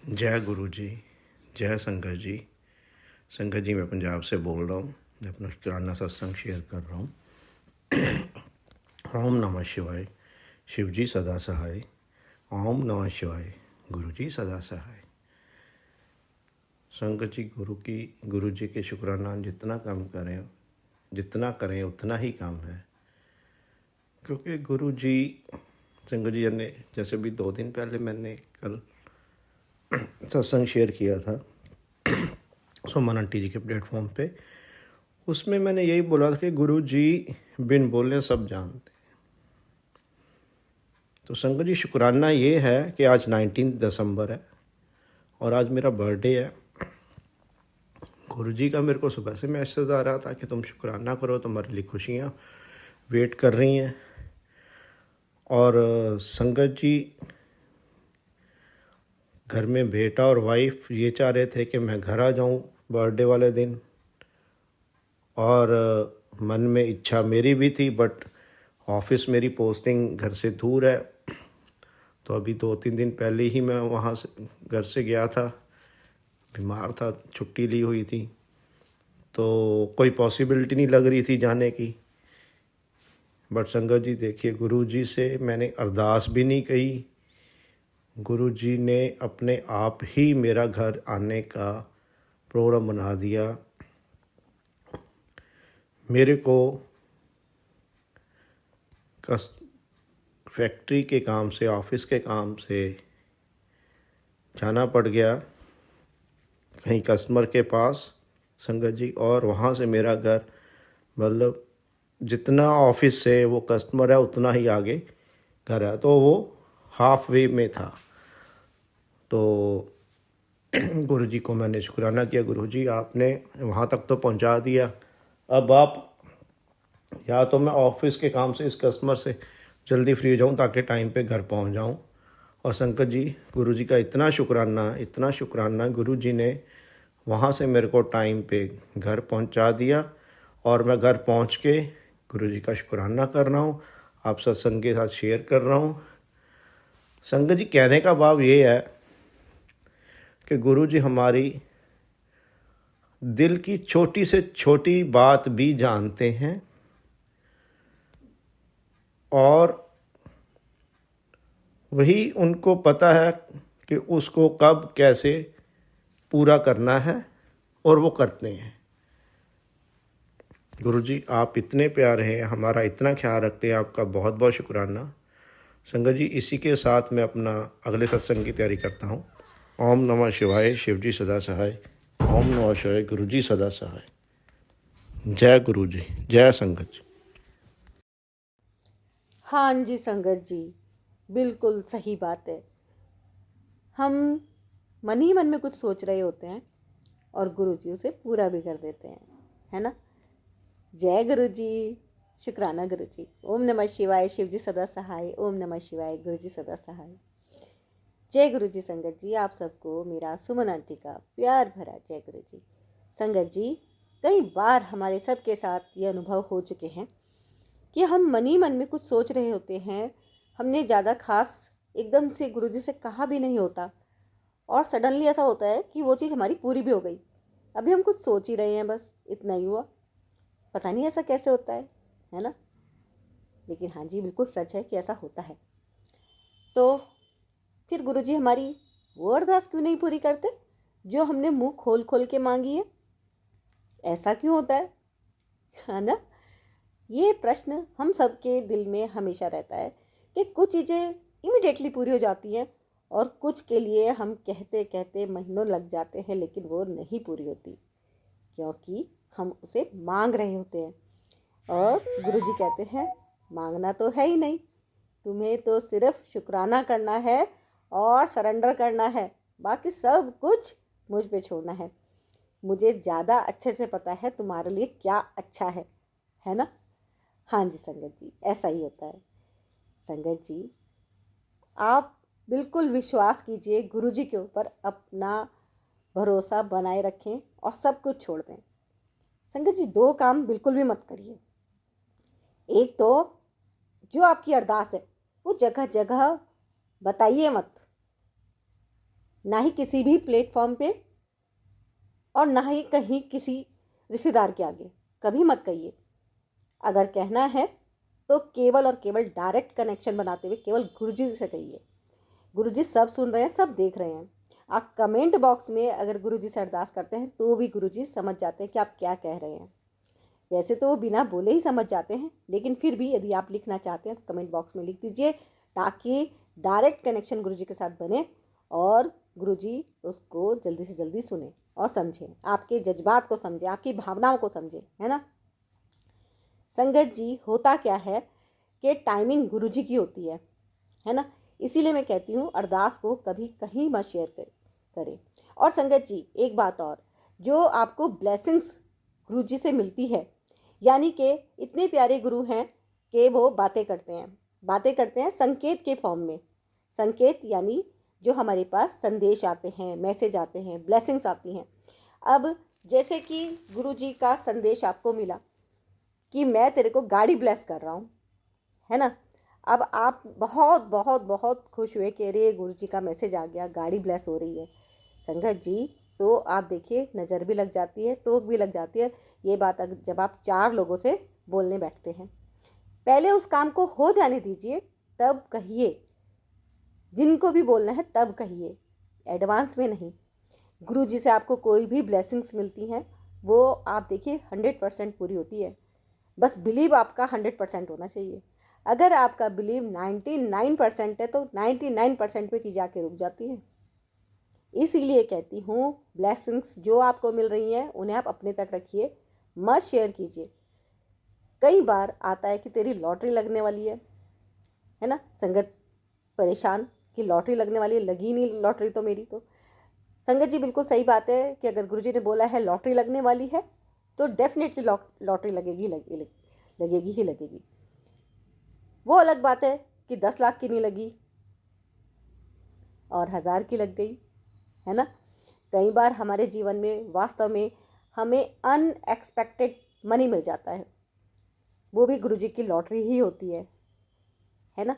जय गुरु जी। जय संगत जी। संगत जी, मैं पंजाब से बोल रहा हूँ। मैं अपना शुक्राना सत्संग शेयर कर रहा हूँ। ओम नमः शिवाय। शिव जी सदा सहाय। ओम नमः शिवाय। गुरु जी सदा सहाय। संगत जी, गुरु जी के शुक्राना जितना करें उतना ही कम है। क्योंकि गुरु जी, संगत जी ने जैसे भी 2 दिन पहले मैंने कल सत्संग शेयर किया था सुमन आंटी जी के प्लेटफॉर्म पे, उसमें मैंने यही बोला था कि गुरु जी बिन बोले सब जानते हैं। तो संगत जी, शुक्राना ये है कि आज 19 दिसंबर है और आज मेरा बर्थडे है। गुरु जी का मेरे को सुबह से मैसेज आ रहा था कि तुम शुक्राना करो, तुम्हारे लिए खुशियाँ वेट कर रही हैं। और संगत जी, घर में बेटा और वाइफ ये चाह रहे थे कि मैं घर आ जाऊं बर्थडे वाले दिन, और मन में इच्छा मेरी भी थी, बट ऑफिस मेरी पोस्टिंग घर से दूर है। तो अभी 2-3 दिन पहले ही मैं वहाँ से घर से गया था, बीमार था, छुट्टी ली हुई थी, तो कोई पॉसिबिलिटी नहीं लग रही थी जाने की। बट संगत जी देखिए, गुरु जी से मैंने अरदास भी नहीं कही, गुरु जी ने अपने आप ही मेरा घर आने का प्रोग्राम बना दिया। मेरे को फैक्ट्री के काम से, ऑफिस के काम से जाना पड़ गया कहीं कस्टमर के पास संगत जी, और वहाँ से मेरा घर, मतलब जितना ऑफिस से वो कस्टमर है उतना ही आगे घर है, तो वो हाफ वे में था। तो गुरु जी को मैंने शुक्राना किया, गुरु जी आपने वहाँ तक तो पहुँचा दिया, अब आप, या तो मैं ऑफिस के काम से इस कस्टमर से जल्दी फ्री हो जाऊँ ताकि टाइम पे घर पहुँच जाऊँ। और संकट जी, गुरु जी का इतना शुक्राना, गुरु जी ने वहाँ से मेरे को टाइम पे घर पहुँचा दिया, और मैं घर पहुँच के गुरु जी का शुक्राना कर रहा हूँ, आप सत्संग के साथ शेयर कर रहा हूँ। संगत जी, कहने का भाव ये है कि गुरु जी हमारी दिल की छोटी से छोटी बात भी जानते हैं, और वही उनको पता है कि उसको कब कैसे पूरा करना है, और वो करते हैं। गुरु जी आप इतने प्यारे हैं, हमारा इतना ख्याल रखते हैं, आपका बहुत बहुत शुक्राना। संगत जी, इसी के साथ मैं अपना अगले सत्संग की तैयारी करता हूँ। ओम नमः शिवाय। शिव जी सदा सहाय। ओम नमः शिवाय। गुरु जी सदा सहाय। जय गुरु जी। जय संगत जी। हाँ जी संगत जी, बिल्कुल सही बात है। हम मन ही मन में कुछ सोच रहे होते हैं और गुरु जी उसे पूरा भी कर देते हैं, है ना। जय गुरु जी। शुक्राना गुरु जी। ओम नमः शिवाय। शिव जी सदा सहाय। ओम नमः शिवाय। गुरु जी सदा सहाय। जय गुरु जी। संगत जी, आप सबको मेरा सुमन आंटी का प्यार भरा जय गुरु जी। संगत जी, कई बार हमारे सबके साथ ये अनुभव हो चुके हैं कि हम मन ही मन में कुछ सोच रहे होते हैं, हमने ज़्यादा खास एकदम से गुरुजी से कहा भी नहीं होता, और सडनली ऐसा होता है कि वो चीज़ हमारी पूरी भी हो गई। अभी हम कुछ सोच ही रहे हैं, बस इतना ही हुआ। पता नहीं ऐसा कैसे होता है ना। लेकिन हाँ जी, बिल्कुल सच है कि ऐसा होता है। तो फिर गुरुजी हमारी वो अरदास क्यों नहीं पूरी करते जो हमने मुंह खोल खोल के मांगी है? ऐसा क्यों होता है ना। ये प्रश्न हम सबके दिल में हमेशा रहता है कि कुछ चीज़ें इमिडिएटली पूरी हो जाती हैं, और कुछ के लिए हम कहते कहते महीनों लग जाते हैं, लेकिन वो नहीं पूरी होती क्योंकि हम उसे मांग रहे होते हैं। और गुरुजी कहते हैं, मांगना तो है ही नहीं, तुम्हें तो सिर्फ शुक्राना करना है और सरेंडर करना है, बाकी सब कुछ मुझ पे छोड़ना है। मुझे ज़्यादा अच्छे से पता है तुम्हारे लिए क्या अच्छा है ना। हाँ जी संगत जी, ऐसा ही होता है। संगत जी, आप बिल्कुल विश्वास कीजिए, गुरु जी के ऊपर अपना भरोसा बनाए रखें और सब कुछ छोड़ दें। संगत जी, दो काम बिल्कुल भी मत करिए। एक तो जो आपकी अरदास है वो जगह जगह बताइए मत, ना ही किसी भी प्लेटफॉर्म पे और ना ही कहीं किसी रिश्तेदार के आगे कभी मत कहिए। अगर कहना है तो केवल और केवल डायरेक्ट कनेक्शन बनाते हुए केवल गुरुजी से कहिए। गुरुजी सब सुन रहे हैं, सब देख रहे हैं। आप कमेंट बॉक्स में अगर गुरुजी से अरदास करते हैं तो भी गुरुजी समझ जाते हैं कि आप क्या कह रहे हैं। वैसे तो वो बिना बोले ही समझ जाते हैं, लेकिन फिर भी यदि आप लिखना चाहते हैं तो कमेंट बॉक्स में लिख दीजिए, ताकि डायरेक्ट कनेक्शन गुरुजी के साथ बने और गुरुजी उसको जल्दी से जल्दी सुने और समझें, आपके जज्बात को समझें, आपकी भावनाओं को समझें, है ना। संगत जी, होता क्या है कि टाइमिंग गुरुजी की होती है ना। इसीलिए मैं कहती हूँ अरदास को कभी कहीं मत शेयर करें। और संगत जी, एक बात और, जो आपको ब्लेसिंग्स गुरुजी से मिलती है, यानी कि इतने प्यारे गुरु हैं कि वो बातें करते हैं संकेत के फॉर्म में। संकेत यानी जो हमारे पास संदेश आते हैं, मैसेज आते हैं, ब्लेसिंग्स आती हैं। अब जैसे कि गुरुजी का संदेश आपको मिला कि मैं तेरे को गाड़ी ब्लेस कर रहा हूँ, है ना। अब आप बहुत बहुत बहुत खुश हुए कि अरे गुरुजी का मैसेज आ गया, गाड़ी ब्लेस हो रही है। संगत जी, तो आप देखिए नज़र भी लग जाती है, टोक भी लग जाती है। ये बात जब आप 4 लोगों से बोलने बैठते हैं, पहले उस काम को हो जाने दीजिए, तब कहिए। जिनको भी बोलना है तब कहिए, एडवांस में नहीं। गुरुजी से आपको कोई भी ब्लेसिंग्स मिलती हैं, वो आप देखिए 100% पूरी होती है। बस बिलीव आपका 100% होना चाहिए। अगर आपका बिलीव 99% है तो 99% पे चीज़ आके रुक जाती है। इसीलिए कहती हूँ ब्लेसिंग्स जो आपको मिल रही हैं उन्हें आप अपने तक रखिए, मत शेयर कीजिए। कई बार आता है कि तेरी लॉटरी लगने वाली है ना। संगत परेशान कि लॉटरी लगने वाली है, लगी नहीं लॉटरी तो मेरी। तो संगत जी, बिल्कुल सही बात है कि अगर गुरुजी ने बोला है लॉटरी लगने वाली है तो डेफिनेटली लॉटरी लगेगी ही लगेगी। वो अलग बात है कि 10 लाख की नहीं लगी और 1000 की लग गई, है ना। कई बार हमारे जीवन में वास्तव में हमें अनएक्सपेक्टेड मनी मिल जाता है, वो भी गुरुजी की लॉटरी ही होती है ना।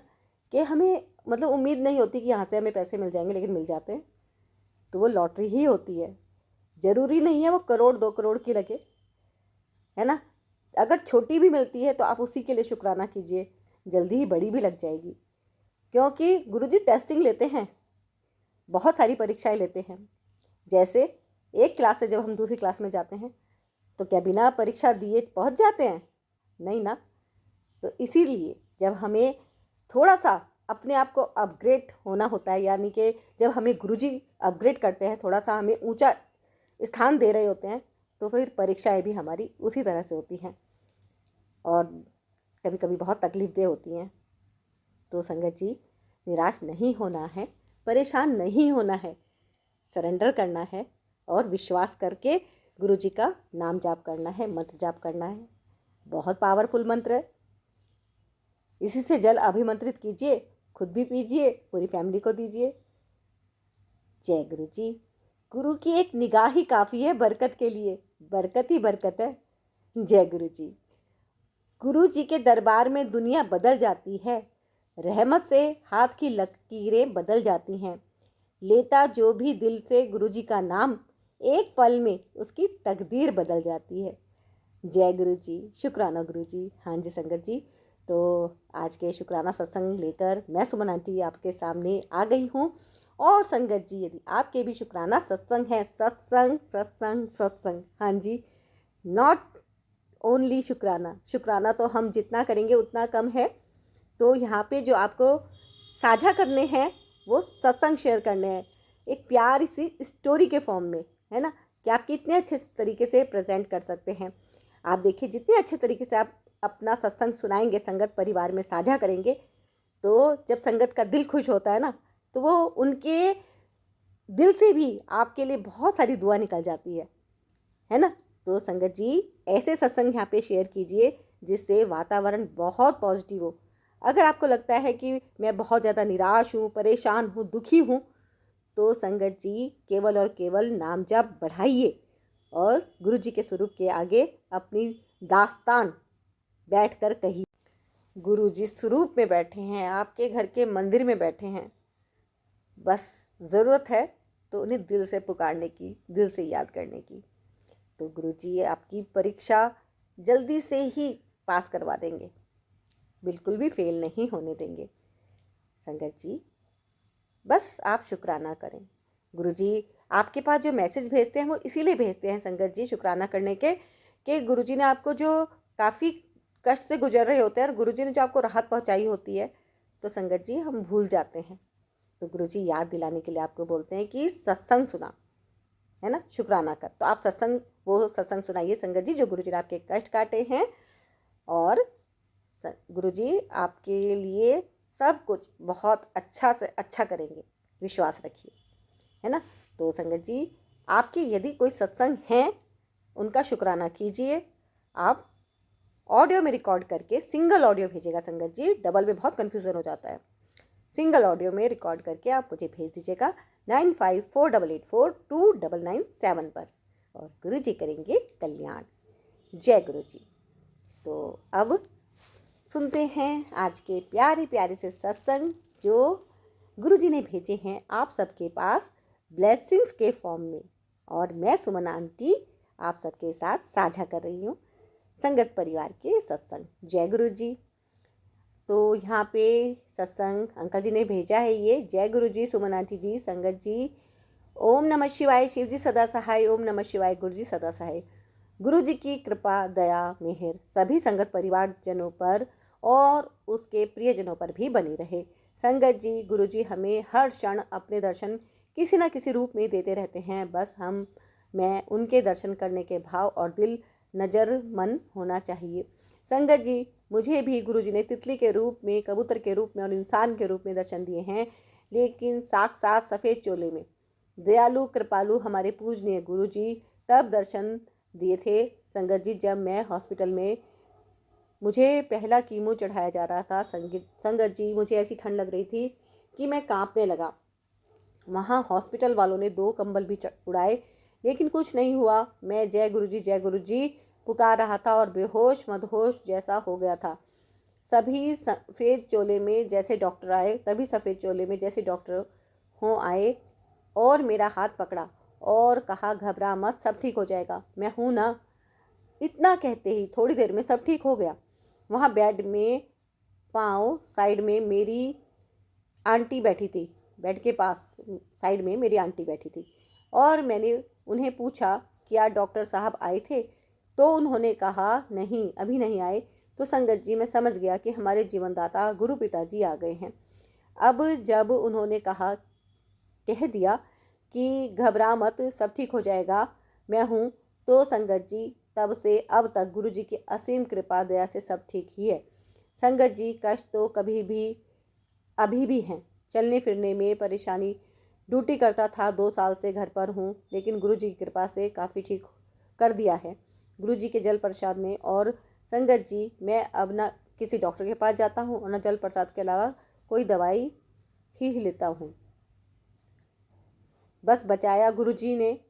कि हमें मतलब उम्मीद नहीं होती कि यहाँ से हमें पैसे मिल जाएंगे, लेकिन मिल जाते हैं, तो वो लॉटरी ही होती है। ज़रूरी नहीं है वो 1-2 करोड़ की लगे, है ना। अगर छोटी भी मिलती है तो आप उसी के लिए शुक्राना कीजिए, जल्दी ही बड़ी भी लग जाएगी। क्योंकि गुरुजी टेस्टिंग लेते हैं, बहुत सारी परीक्षाएं लेते हैं। जैसे एक क्लास से जब हम दूसरी क्लास में जाते हैं तो क्या बिना परीक्षा दिए पहुंच जाते हैं? नहीं ना। तो इसीलिए जब हमें थोड़ा सा अपने आप को अपग्रेड होना होता है, यानी कि जब हमें गुरुजी अपग्रेड करते हैं, थोड़ा सा हमें ऊंचा स्थान दे रहे होते हैं, तो फिर परीक्षाएं भी हमारी उसी तरह से होती हैं और कभी कभी बहुत तकलीफदेह होती हैं। तो संगत जी, निराश नहीं होना है, परेशान नहीं होना है, सरेंडर करना है और विश्वास करके गुरुजी का नाम जाप करना है, मंत्र जाप करना है। बहुत पावरफुल मंत्र है। इसी से जल अभिमंत्रित कीजिए, खुद भी पीजिए, पूरी फैमिली को दीजिए। जय गुरु जी। गुरु की एक निगाह ही काफ़ी है बरकत के लिए, बरकत ही बरकत है। जय गुरु जी। गुरु जी के दरबार में दुनिया बदल जाती है, रहमत से हाथ की लकीरें बदल जाती हैं। लेता जो भी दिल से गुरु जी का नाम, एक पल में उसकी तकदीर बदल जाती है। जय गुरु जी, शुक्राना गुरु जी। हाँ जी संगत जी, तो आज के शुक्राना सत्संग लेकर मैं सुमन आंटी आपके सामने आ गई हूँ। और संगत जी, यदि आपके भी शुक्राना सत्संग है, सत्संग सत्संग सत्संग, हाँ जी, नॉट ओनली शुक्राना तो हम जितना करेंगे उतना कम है। तो यहाँ पे जो आपको साझा करने हैं वो सत्संग शेयर करने हैं, एक प्यारी सी स्टोरी के फॉर्म में, है ना, कि आप कितने अच्छे तरीके से प्रेजेंट कर सकते हैं। आप देखिए जितने अच्छे तरीके से आप अपना सत्संग सुनाएंगे, संगत परिवार में साझा करेंगे, तो जब संगत का दिल खुश होता है ना, तो वो उनके दिल से भी आपके लिए बहुत सारी दुआ निकल जाती है ना। तो संगत जी, ऐसे सत्संग यहाँ पे शेयर कीजिए जिससे वातावरण बहुत पॉजिटिव हो। अगर आपको लगता है कि मैं बहुत ज़्यादा निराश हूँ, परेशान हूँ, दुखी हूँ, तो संगत जी केवल और केवल नाम जाप बढ़ाइए और गुरु जी के स्वरूप के आगे अपनी दास्तान बैठकर कहिए। गुरु जी स्वरूप में बैठे हैं, आपके घर के मंदिर में बैठे हैं। बस ज़रूरत है तो उन्हें दिल से पुकारने की, दिल से याद करने की। तो गुरुजी आपकी परीक्षा जल्दी से ही पास करवा देंगे, बिल्कुल भी फेल नहीं होने देंगे। संगत जी बस आप शुक्राना करें। गुरुजी आपके पास जो मैसेज भेजते हैं वो इसीलिए भेजते हैं संगत जी, शुक्राना करने के, कि गुरुजी ने आपको जो काफ़ी कष्ट से गुजर रहे होते हैं और गुरुजी ने जो आपको राहत पहुंचाई होती है, तो संगत जी हम भूल जाते हैं। तो गुरुजी याद दिलाने के लिए आपको बोलते हैं कि सत्संग सुना, है ना, शुक्राना कर। तो आप वो सत्संग सुनाइए संगत जी जो गुरुजी ने आपके कष्ट काटे हैं, और गुरुजी आपके लिए सब कुछ बहुत अच्छा से अच्छा करेंगे, विश्वास रखिए, है ना। तो संगत जी आपके यदि कोई सत्संग हैं उनका शुक्राना कीजिए। आप ऑडियो में रिकॉर्ड करके सिंगल ऑडियो भेजिएगा संगत जी, डबल में बहुत कन्फ्यूज़न हो जाता है। सिंगल ऑडियो में रिकॉर्ड करके आप मुझे भेज दीजिएगा 9548842997 पर, और गुरु जी करेंगे कल्याण। जय गुरु जी। तो अब सुनते हैं आज के प्यारे प्यारे से सत्संग जो गुरु जी ने भेजे हैं आप सबके पास ब्लेसिंग्स के फॉर्म में, और मैं सुमन आंटी आप सबके साथ साझा कर रही हूँ संगत परिवार के सत्संग। जय गुरु जी। तो यहाँ पे सत्संग अंकल जी ने भेजा है ये। जय गुरु जी, सुमन आंटी जी, संगत जी। ओम नमः शिवाय, शिव जी सदा सहाय। ओम नमः शिवाय, गुरु जी सदा सहाय। गुरु जी की कृपा, दया, मेहर सभी संगत परिवार जनों पर और उसके प्रियजनों पर भी बनी रहे। संगत जी, गुरु जी हमें हर क्षण अपने दर्शन किसी न किसी रूप में देते रहते हैं। बस मैं उनके दर्शन करने के भाव और दिल नज़र मन होना चाहिए। संगत जी मुझे भी गुरुजी ने तितली के रूप में, कबूतर के रूप में और इंसान के रूप में दर्शन दिए हैं, लेकिन साक्षात सफ़ेद चोले में दयालु कृपालु हमारे पूजनीय गुरुजी तब दर्शन दिए थे संगत जी जब मैं हॉस्पिटल में, मुझे पहला कीमो चढ़ाया जा रहा था। संगत जी मुझे ऐसी ठंड लग रही थी कि मैं कांपने लगा। वहाँ हॉस्पिटल वालों ने 2 कंबल भी उड़ाए, लेकिन कुछ नहीं हुआ। मैं जय गुरुजी पुकार रहा था और बेहोश मदहोश जैसा हो गया था। सभी सफ़ेद चोले में जैसे डॉक्टर आए, तभी सफ़ेद चोले में जैसे डॉक्टर हों आए और मेरा हाथ पकड़ा और कहा घबरा मत, सब ठीक हो जाएगा, मैं हूँ ना। इतना कहते ही थोड़ी देर में सब ठीक हो गया। वहाँ बेड में पाँव साइड में मेरी आंटी बैठी थी, बेड के पास साइड में मेरी आंटी बैठी थी, और मैंने उन्हें पूछा क्या डॉक्टर साहब आए थे, तो उन्होंने कहा नहीं अभी नहीं आए। तो संगत जी मैं समझ गया कि हमारे जीवनदाता गुरु पिताजी आ गए हैं। अब जब उन्होंने कह दिया कि घबरा मत, सब ठीक हो जाएगा, मैं हूँ, तो संगत जी तब से अब तक गुरु जी की असीम कृपा दया से सब ठीक ही है। संगत जी कष्ट तो अभी भी हैं, चलने फिरने में परेशानी। ड्यूटी करता था, 2 साल से घर पर हूँ, लेकिन गुरु जी की कृपा से काफ़ी ठीक कर दिया है गुरु जी के जल प्रसाद ने। और संगत जी मैं अब ना किसी डॉक्टर के पास जाता हूँ और ना जल प्रसाद के अलावा कोई दवाई ही लेता हूँ। बस बचाया गुरु जी ने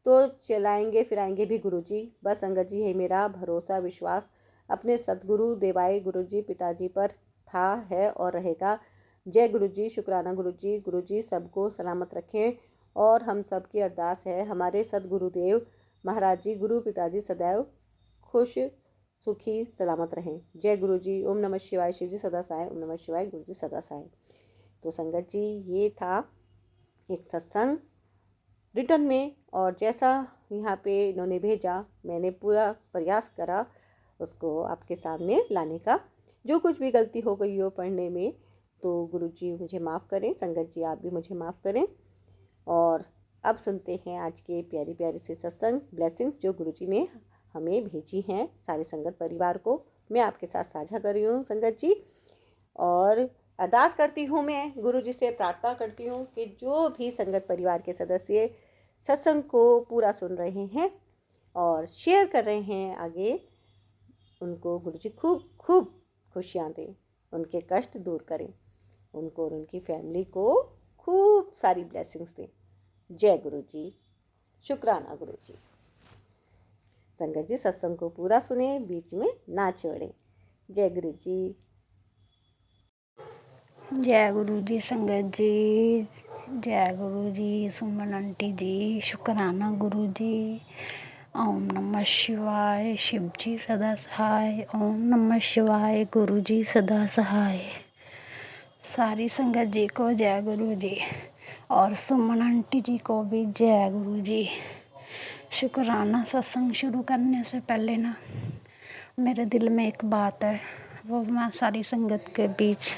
तो चलाएंगे फिराएंगे भी गुरु जी। बस संगत जी है मेरा भरोसा विश्वास अपने सतगुरु देवाए गुरु जी पिताजी पर था, है और रहेगा। जय गुरु जी, शुक्राना गुरु जी सबको सलामत रखें, और हम सब की अरदास है हमारे सतगुरुदेव महाराज जी गुरु पिताजी सदैव खुश सुखी सलामत रहें। जय गुरु जी। ओम नमः शिवाय, शिव जी सदा सहाय। ओम नमः शिवाय, गुरु जी सदा सहाय। तो संगत जी ये था एक सत्संग रिटर्न में, और जैसा यहाँ पे इन्होंने भेजा मैंने पूरा प्रयास करा उसको आपके सामने लाने का। जो कुछ भी गलती हो गई हो पढ़ने में तो गुरु जी मुझे माफ़ करें, संगत जी आप भी मुझे माफ़ करें। और अब सुनते हैं आज के प्यारी प्यारी से सत्संग ब्लेसिंग्स जो गुरु जी ने हमें भेजी हैं सारे संगत परिवार को, मैं आपके साथ साझा कर रही हूँ संगत जी। और अरदास करती हूँ, मैं गुरु जी से प्रार्थना करती हूँ कि जो भी संगत परिवार के सदस्य सत्संग को पूरा सुन रहे हैं और शेयर कर रहे हैं आगे, उनको गुरु जी खूब खूब खुशियाँ दें, उनके कष्ट दूर करें, उनको और उनकी फैमिली को खूब सारी ब्लेसिंग्स दें। जय गुरु जी, शुक्राना गुरु जी। संगत जी सत्संग को पूरा सुने, बीच में ना छोड़ें। जय गुरु जी। जय गुरु जी। संगत जी जय गुरु जी, सुमन आंटी जी, शुक्राना गुरु जी। ओम नमः शिवाय, शिव जी सदा सहाय। ओम नमः शिवाय, गुरु जी सदा सहाय। सारी संगत जी को जय गुरु जी और सुमन आंटी जी को भी जय गुरु जी। शुक्राना सत्संग शुरू करने से पहले ना मेरे दिल में एक बात है, वो मैं सारी संगत के बीच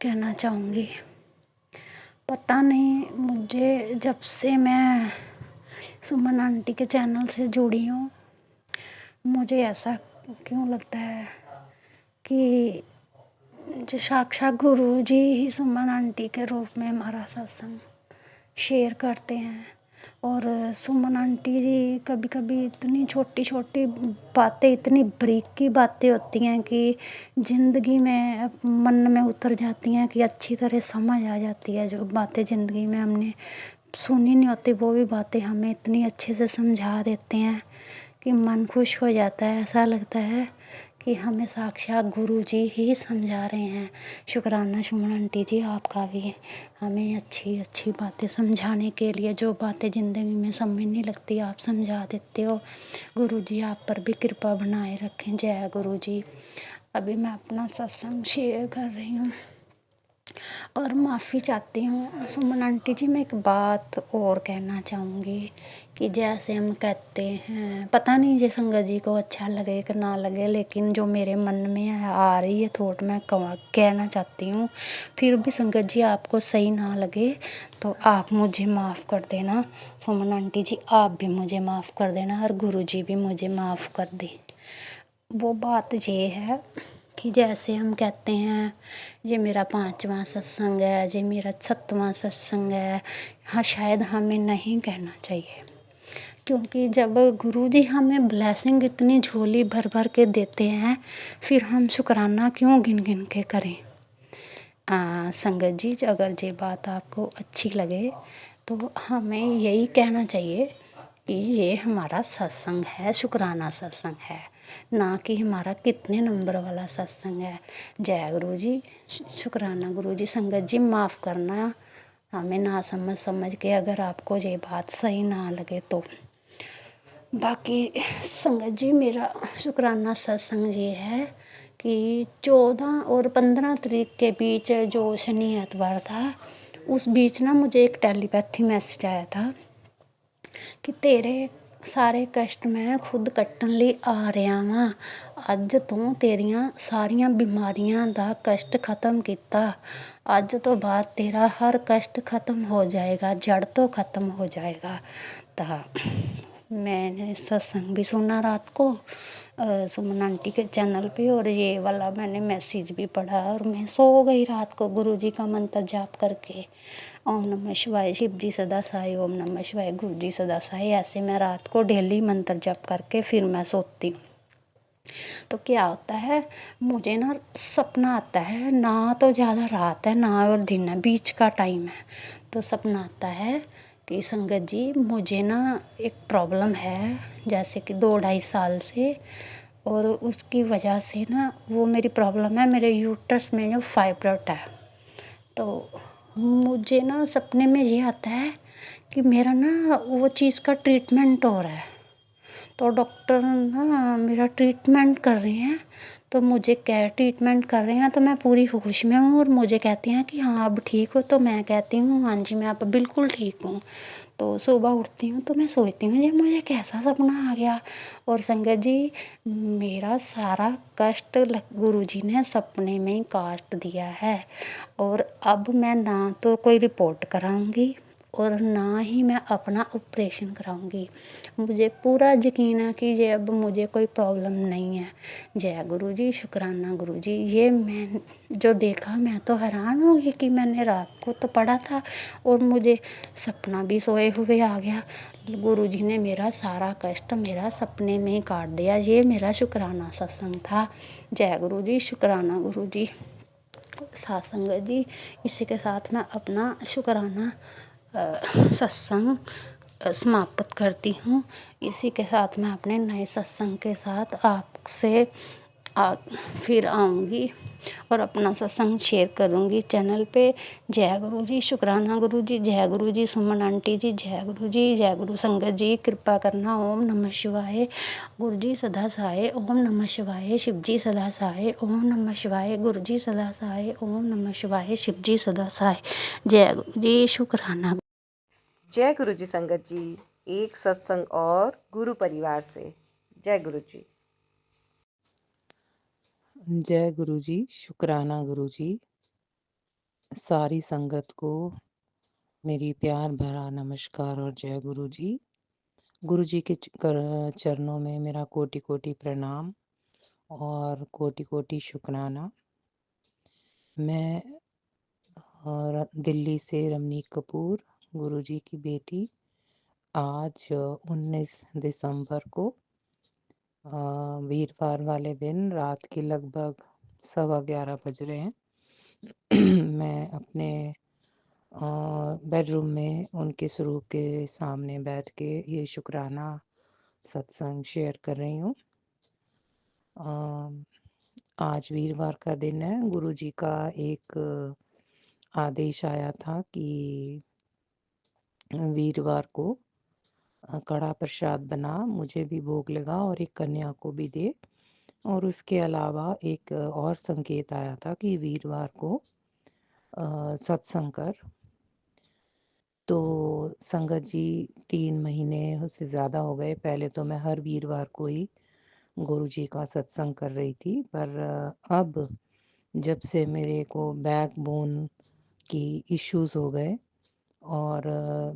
कहना चाहूँगी। पता नहीं, मुझे जब से मैं सुमन आंटी के चैनल से जुड़ी हूँ, मुझे ऐसा क्यों लगता है कि जो साक्षात गुरु जी ही सुमन आंटी के रूप में हमारा सत्संग शेयर करते हैं। और सुमन आंटी जी कभी कभी इतनी छोटी छोटी बातें, इतनी बारीकी बातें होती हैं कि ज़िंदगी में मन में उतर जाती हैं, कि अच्छी तरह समझ आ जाती है। जो बातें ज़िंदगी में हमने सुनी नहीं होती, वो भी बातें हमें इतनी अच्छे से समझा देते हैं कि मन खुश हो जाता है। ऐसा लगता है कि हमें साक्षात गुरु जी ही समझा रहे हैं। शुक्राना सुमन आंटी जी आपका भी, हमें अच्छी अच्छी बातें समझाने के लिए। जो बातें ज़िंदगी में समझ नहीं लगती आप समझा देते हो। गुरु जी आप पर भी कृपा बनाए रखें। जय गुरु जी। अभी मैं अपना सत्संग शेयर कर रही हूँ और माफ़ी चाहती हूँ। सुमन आंटी जी, मैं एक बात और कहना चाहूँगी कि जैसे हम कहते हैं, पता नहीं ये संगत जी को अच्छा लगे कि ना लगे, लेकिन जो मेरे मन में आ रही है थॉट मैं कहना चाहती हूँ। फिर भी संगत जी आपको सही ना लगे तो आप मुझे माफ़ कर देना। सुमन आंटी जी आप भी मुझे माफ़ कर देना और गुरु जी भी मुझे माफ़ कर दे। वो बात ये है कि जैसे हम कहते हैं ये मेरा 5वां सत्संग है, ये मेरा 6वां सत्संग है। हाँ, शायद हमें नहीं कहना चाहिए, क्योंकि जब गुरु जी हमें ब्लेसिंग इतनी झोली भर भर के देते हैं, फिर हम शुक्राना क्यों गिन गिन के करें। संगत जी, अगर ये बात आपको अच्छी लगे तो हमें यही कहना चाहिए कि ये हमारा सत्संग है, शुक्राना सत्संग है, ना कि हमारा कितने नंबर वाला सत्संग है। जय गुरु जी, शुक्राना गुरु जी। संगत जी माफ़ करना हमें ना समझ के अगर आपको ये बात सही ना लगे तो। बाकी संगत जी, मेरा शुक्राना सत्संग ये है कि 14 और 15 तारीख के बीच जो शनि एतवार था, उस बीच ना मुझे एक टेलीपैथी मैसेज आया था कि तेरे ਸਾਰੇ ਕਸ਼ਟ ਮੈਂ ਖੁਦ ਕੱਟਣ ਲਈ ਆ ਰਿਹਾ ਵਾਂ। ਅੱਜ ਤੋਂ ਤੇਰੀਆਂ ਸਾਰੀਆਂ ਬਿਮਾਰੀਆਂ ਦਾ ਕਸ਼ਟ ਖਤਮ ਕੀਤਾ। ਅੱਜ ਤੋਂ ਬਾਅਦ ਤੇਰਾ ਹਰ ਕਸ਼ਟ ਖਤਮ ਹੋ ਜਾਏਗਾ, जड़ तो ख़त्म हो जाएगा। तो मैंने सत्संग भी सुना रात को सुमन आंटी के चैनल पे, और ये वाला मैंने मैसेज भी पढ़ा और मैं सो गई रात को गुरु जी का मंत्र जाप करके। ओम नमः शिवाय, शिव जी सदा सहाय। ओम नमः शिवाय, गुरु जी सदा सहाय। ऐसे मैं रात को डेली मंत्र जाप करके फिर मैं सोती हूँ। तो क्या होता है, मुझे ना सपना आता है, ना तो ज़्यादा रात है ना और दिन है, बीच का टाइम है। तो सपना आता है कि संगत जी मुझे ना एक प्रॉब्लम है, जैसे कि 2-2.5 साल से, और उसकी वजह से ना वो मेरी प्रॉब्लम है, मेरे यूट्रस में जो फाइब्रोइड है। तो मुझे ना सपने में ये आता है कि मेरा ना वो चीज़ का ट्रीटमेंट हो रहा है। तो डॉक्टर ना मेरा ट्रीटमेंट कर रहे हैं। तो मुझे क्या ट्रीटमेंट कर रहे हैं, तो मैं पूरी होश में हूँ और मुझे कहते हैं कि हाँ अब ठीक हो। तो मैं कहती हूँ हाँ जी मैं अब बिल्कुल ठीक हूँ। तो सुबह उठती हूँ तो मैं सोचती हूँ ये मुझे कैसा सपना आ गया। और संगत जी, मेरा सारा कष्ट गुरु जी ने सपने में ही काट दिया है। और अब मैं ना तो कोई रिपोर्ट कराऊंगी और ना ही मैं अपना ऑपरेशन कराऊंगी। मुझे पूरा यकीन है कि ये अब मुझे कोई प्रॉब्लम नहीं है। जय गुरु जी, शुक्राना गुरु जी। ये मैं जो देखा, मैं तो हैरान हो गई कि मैंने रात को तो पढ़ा था और मुझे सपना भी सोए हुए आ गया। गुरु जी ने मेरा सारा कष्ट मेरा सपने में ही काट दिया। ये मेरा शुक्राना सत्संग था। जय गुरु जी, शुक्राना गुरु जी। सत्संग जी, इसी के साथ मैं अपना शुक्राना सत्संग समाप्त करती हूँ। इसी के साथ मैं अपने नए सत्संग के साथ आपसे फिर आऊँगी। और अपना सत्संग शेयर करूँगी चैनल पे। जय गुरु जी, शुक्राना गुरु जी, जय गुरु जी, सुमन आंटी जी, जय गुरु जी, जय गुरु संगत जी, कृपा करना। ओम नमः शिवाय, गुरु जी सदा सहाय। ओम नमः शिवाय, शिव जी सदा सहाय। ओम नमः शिवाय, गुरु जी सदा सहाय। ओम नमः शिवाय, शिव जी सदा सहाय। जय गुरु जी, शुक्राना। जय गुरु जी संगत जी, एक सत्संग और गुरु परिवार से। जय गुरु जी। जय गुरु जी, शुक्राना गुरु जी। सारी संगत को मेरी प्यार भरा नमस्कार और जय गुरु जी। गुरु जी के चरणों में मेरा कोटि कोटि प्रणाम और कोटि कोटि शुक्राना। मैं दिल्ली से रमनीक कपूर, गुरु जी की बेटी। आज 19 दिसंबर को वीरवार वाले दिन रात के लगभग 11:15 बज रहे हैं। मैं अपने बेडरूम में उनके स्वरूप के सामने बैठ के ये शुक्राना सत्संग शेयर कर रही हूँ। आज वीरवार का दिन है। गुरु जी का एक आदेश आया था कि वीरवार को कड़ा प्रसाद बना, मुझे भी भोग लगा और एक कन्या को भी दे। और उसके अलावा एक और संकेत आया था कि वीरवार को सत्संग कर। तो संगत जी 3 महीने से ज़्यादा हो गए। पहले तो मैं हर वीरवार को ही गुरु जी का सत्संग कर रही थी, पर अब जब से मेरे को बैकबोन की इश्यूज हो गए और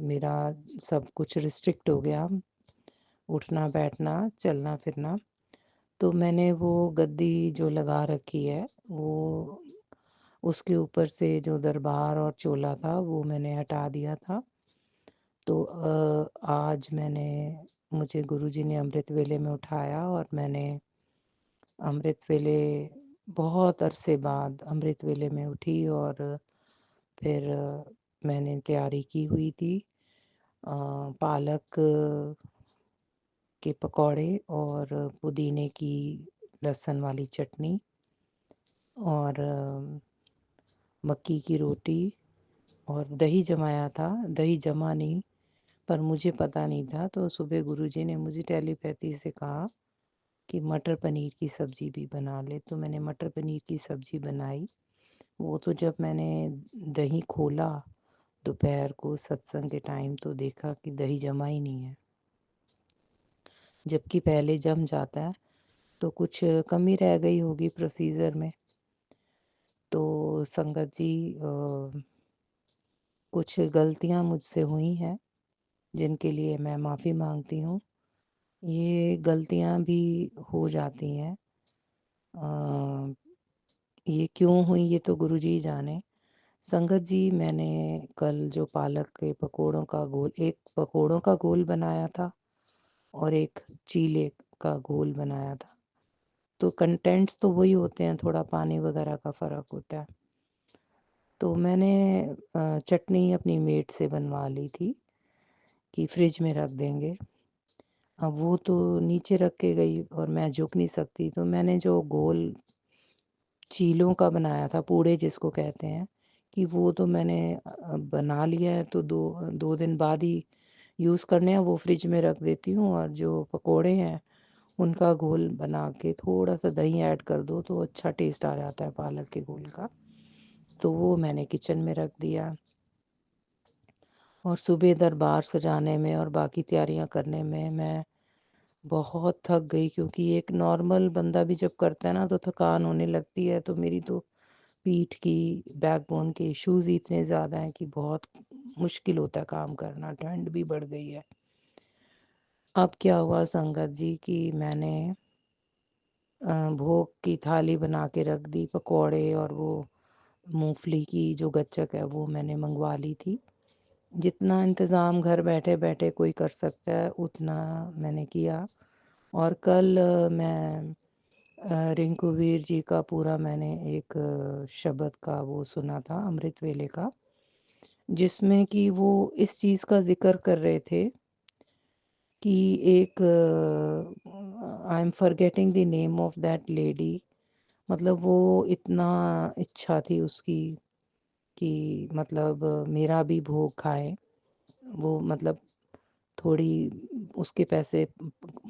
मेरा सब कुछ रिस्ट्रिक्ट हो गया, उठना बैठना चलना फिरना, तो मैंने वो गद्दी जो लगा रखी है वो उसके ऊपर से जो दरबार और चोला था वो मैंने हटा दिया था। तो आज मुझे गुरुजी ने अमृत वेले में उठाया और मैंने अमृत वेले बहुत अरसे बाद अमृत वेले में उठी और फिर मैंने तैयारी की हुई थी पालक के पकौड़े और पुदीने की लहसुन वाली चटनी और मक्की की रोटी और दही जमाया था। दही जमा नहीं, पर मुझे पता नहीं था, तो सुबह गुरुजी ने मुझे टेलीपैथी से कहा कि मटर पनीर की सब्ज़ी भी बना ले। तो मैंने मटर पनीर की सब्ज़ी बनाई। वो तो जब मैंने दही खोला दोपहर को सत्संग के टाइम, तो देखा कि दही जमा ही नहीं है, जबकि पहले जम जाता है। तो कुछ कमी रह गई होगी प्रोसीजर में। तो संगत जी कुछ गलतियां मुझसे हुई हैं जिनके लिए मैं माफ़ी मांगती हूँ। ये गलतियां भी हो जाती हैं, ये क्यों हुई ये तो गुरुजी जाने। संगत जी मैंने कल जो पालक के पकोड़ों का गोल, एक पकोड़ों का गोल बनाया था और एक चीले का गोल बनाया था। तो कंटेंट्स तो वही होते हैं, थोड़ा पानी वगैरह का फ़र्क होता है। तो मैंने चटनी अपनी मेट से बनवा ली थी कि फ्रिज में रख देंगे। अब वो तो नीचे रख के गई और मैं झुक नहीं सकती, तो मैंने जो गोल चीलों का बनाया था, पूड़े जिसको कहते हैं, कि वो तो मैंने बना लिया है। तो दो दिन बाद ही यूज़ करने हैं, वो फ्रिज में रख देती हूँ। और जो पकोड़े हैं उनका घोल बना के थोड़ा सा दही ऐड कर दो तो अच्छा टेस्ट आ जाता है पालक के घोल का। तो वो मैंने किचन में रख दिया। और सुबह दरबार सजाने में और बाकी तैयारियां करने में मैं बहुत थक गई, क्योंकि एक नॉर्मल बंदा भी जब करता है ना तो थकान होने लगती है। तो मेरी तो पीठ की बैकबोन के इश्यूज ही इतने ज़्यादा हैं कि बहुत मुश्किल होता है काम करना। ठंड भी बढ़ गई है। अब क्या हुआ संगत जी कि मैंने भोग की थाली बना के रख दी। पकौड़े और वो मूंगफली की जो गच्चक है वो मैंने मंगवा ली थी। जितना इंतज़ाम घर बैठे बैठे कोई कर सकता है उतना मैंने किया। और कल मैं रिंकू वीर जी का पूरा मैंने एक शब्द का वो सुना था अमृत वेले का, जिसमें कि वो इस चीज़ का जिक्र कर रहे थे कि एक I am forgetting the name of that lady, मतलब वो इतना इच्छा थी उसकी कि मतलब मेरा भी भोग खाए। वो मतलब थोड़ी उसके पैसे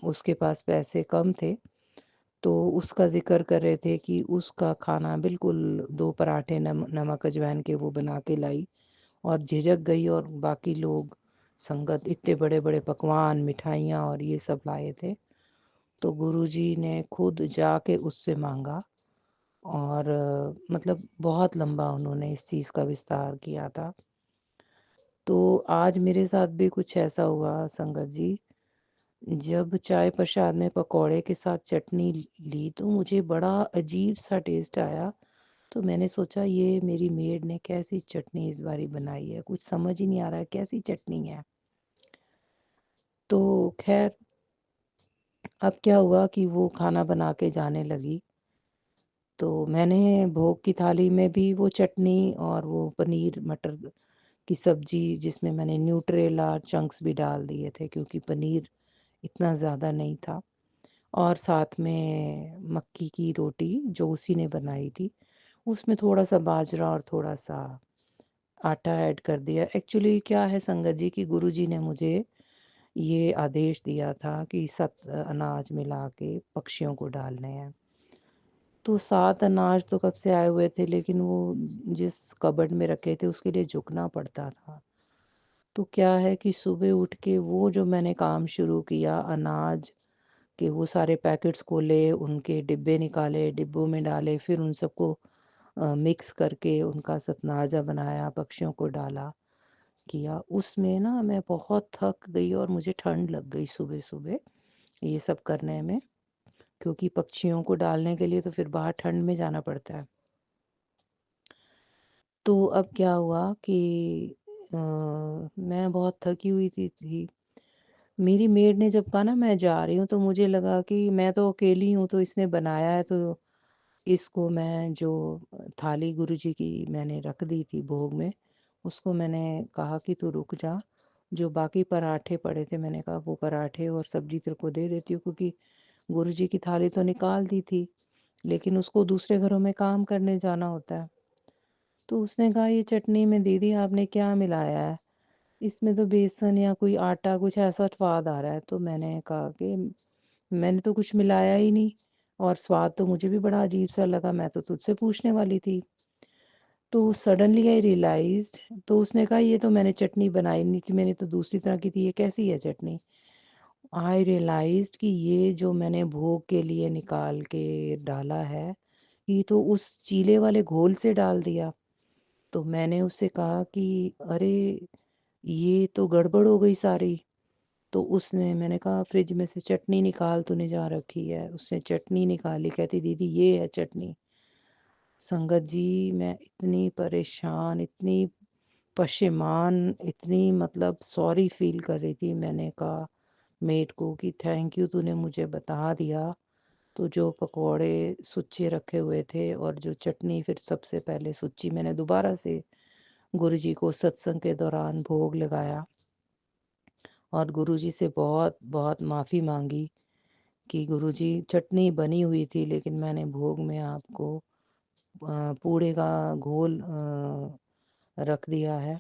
उसके पास पैसे कम थे, तो उसका ज़िक्र कर रहे थे कि उसका खाना बिल्कुल 2 पराठे नमक अजवाइन के वो बना के लाई और झिझक गई, और बाकी लोग संगत इतने बड़े-बड़े पकवान, मिठाइयाँ और ये सब लाए थे। तो गुरुजी ने खुद जाके उससे माँगा, और मतलब बहुत लंबा उन्होंने इस चीज़ का विस्तार किया था। तो आज मेरे साथ भी कुछ ऐसा हुआ संगत जी, जब चाय प्रसाद में पकौड़े के साथ चटनी ली तो मुझे बड़ा अजीब-सा टेस्ट आया। तो मैंने सोचा ये मेरी मेड ने कैसी चटनी इस बारी बनाई है, कुछ समझ ही नहीं आ रहा है कैसी चटनी है। तो ख़ैर अब क्या हुआ कि वो खाना बना के जाने लगी, तो मैंने भोग की थाली में भी वो चटनी और वो पनीर मटर की सब्ज़ी, जिसमें मैंने न्यूट्रेला चंक्स भी डाल दिए थे क्योंकि पनीर इतना ज़्यादा नहीं था, और साथ में मक्की की रोटी जो उसी ने बनाई थी, उसमें थोड़ा-सा बाजरा और थोड़ा-सा आटा ऐड कर दिया। एक्चुअली क्या है संगत जी कि गुरुजी ने मुझे ये आदेश दिया था कि 7 अनाज मिला के पक्षियों को डालने हैं। तो 7 अनाज तो कब से आए हुए थे, लेकिन वो जिस कबर्ड में रखे थे उसके लिए झुकना पड़ता था। तो क्या है कि सुबह उठ के वो जो मैंने काम शुरू किया, अनाज के वो सारे पैकेट्स खोले, उनके डिब्बे निकाले, डिब्बों में डाले, फिर उन सबको मिक्स करके उनका सतनाजा बनाया, पक्षियों को डाला, किया। उसमें ना मैं बहुत थक गई और मुझे ठंड लग गई सुबह-सुबह ये सब करने में, क्योंकि पक्षियों को डालने के लिए तो फिर बाहर ठंड में जाना पड़ता है। तो अब क्या हुआ कि मैं बहुत थकी हुई थी। मेरी मेड ने जब कहा ना मैं जा रही हूँ, तो मुझे लगा कि मैं तो अकेली हूँ, तो इसने बनाया है, तो इसको मैं जो थाली गुरुजी की मैंने रख दी थी भोग में, उसको मैंने कहा कि तू रुक जा, जो बाकी पराठे पड़े थे मैंने कहा वो पराठे और सब्जी तेरे को दे देती हूँ, क्योंकि गुरुजी की थाली तो निकाल दी थी, लेकिन उसको दूसरे घरों में काम करने जाना होता है। तो उसने कहा ये चटनी में दीदी आपने क्या मिलाया है? इसमें तो बेसन या कोई आटा कुछ ऐसा स्वाद आ रहा है। तो मैंने कहा कि मैंने तो कुछ मिलाया ही नहीं, और स्वाद तो मुझे भी बड़ा अजीब-सा लगा, मैं तो तुझसे पूछने वाली थी। तो सडनली आई रियलाइज़्ड, तो उसने कहा ये तो मैंने चटनी बनाई नहीं थी, मैंने तो दूसरी तरह की थी, ये कैसी है चटनी? आई रियलाइज़्ड कि ये जो मैंने भोग के लिए निकाल के डाला है, ये तो उस चीले वाले घोल से डाल दिया। तो मैंने उससे कहा कि अरे! ये तो गड़बड़ हो गई सारी। तो उसने मैंने कहा फ्रिज में से चटनी निकाल तूने जहाँ रखी है। उसने चटनी निकाली, कहती दीदी ये है चटनी। संगत जी मैं इतनी परेशान, इतनी पशेमान, इतनी मतलब सॉरी फ़ील कर रही थी। मैंने कहा मेड को कि थैंक यू तूने मुझे बता दिया। तो जो पकौड़े सुच्चे रखे हुए थे और जो चटनी, फिर सबसे पहले सुच्ची मैंने दोबारा से गुरुजी को सत्संग के दौरान भोग लगाया, और गुरुजी से बहुत-बहुत माफ़ी माँगी कि गुरुजी चटनी बनी हुई थी, लेकिन मैंने भोग में आपको पूड़े का घोल रख दिया है।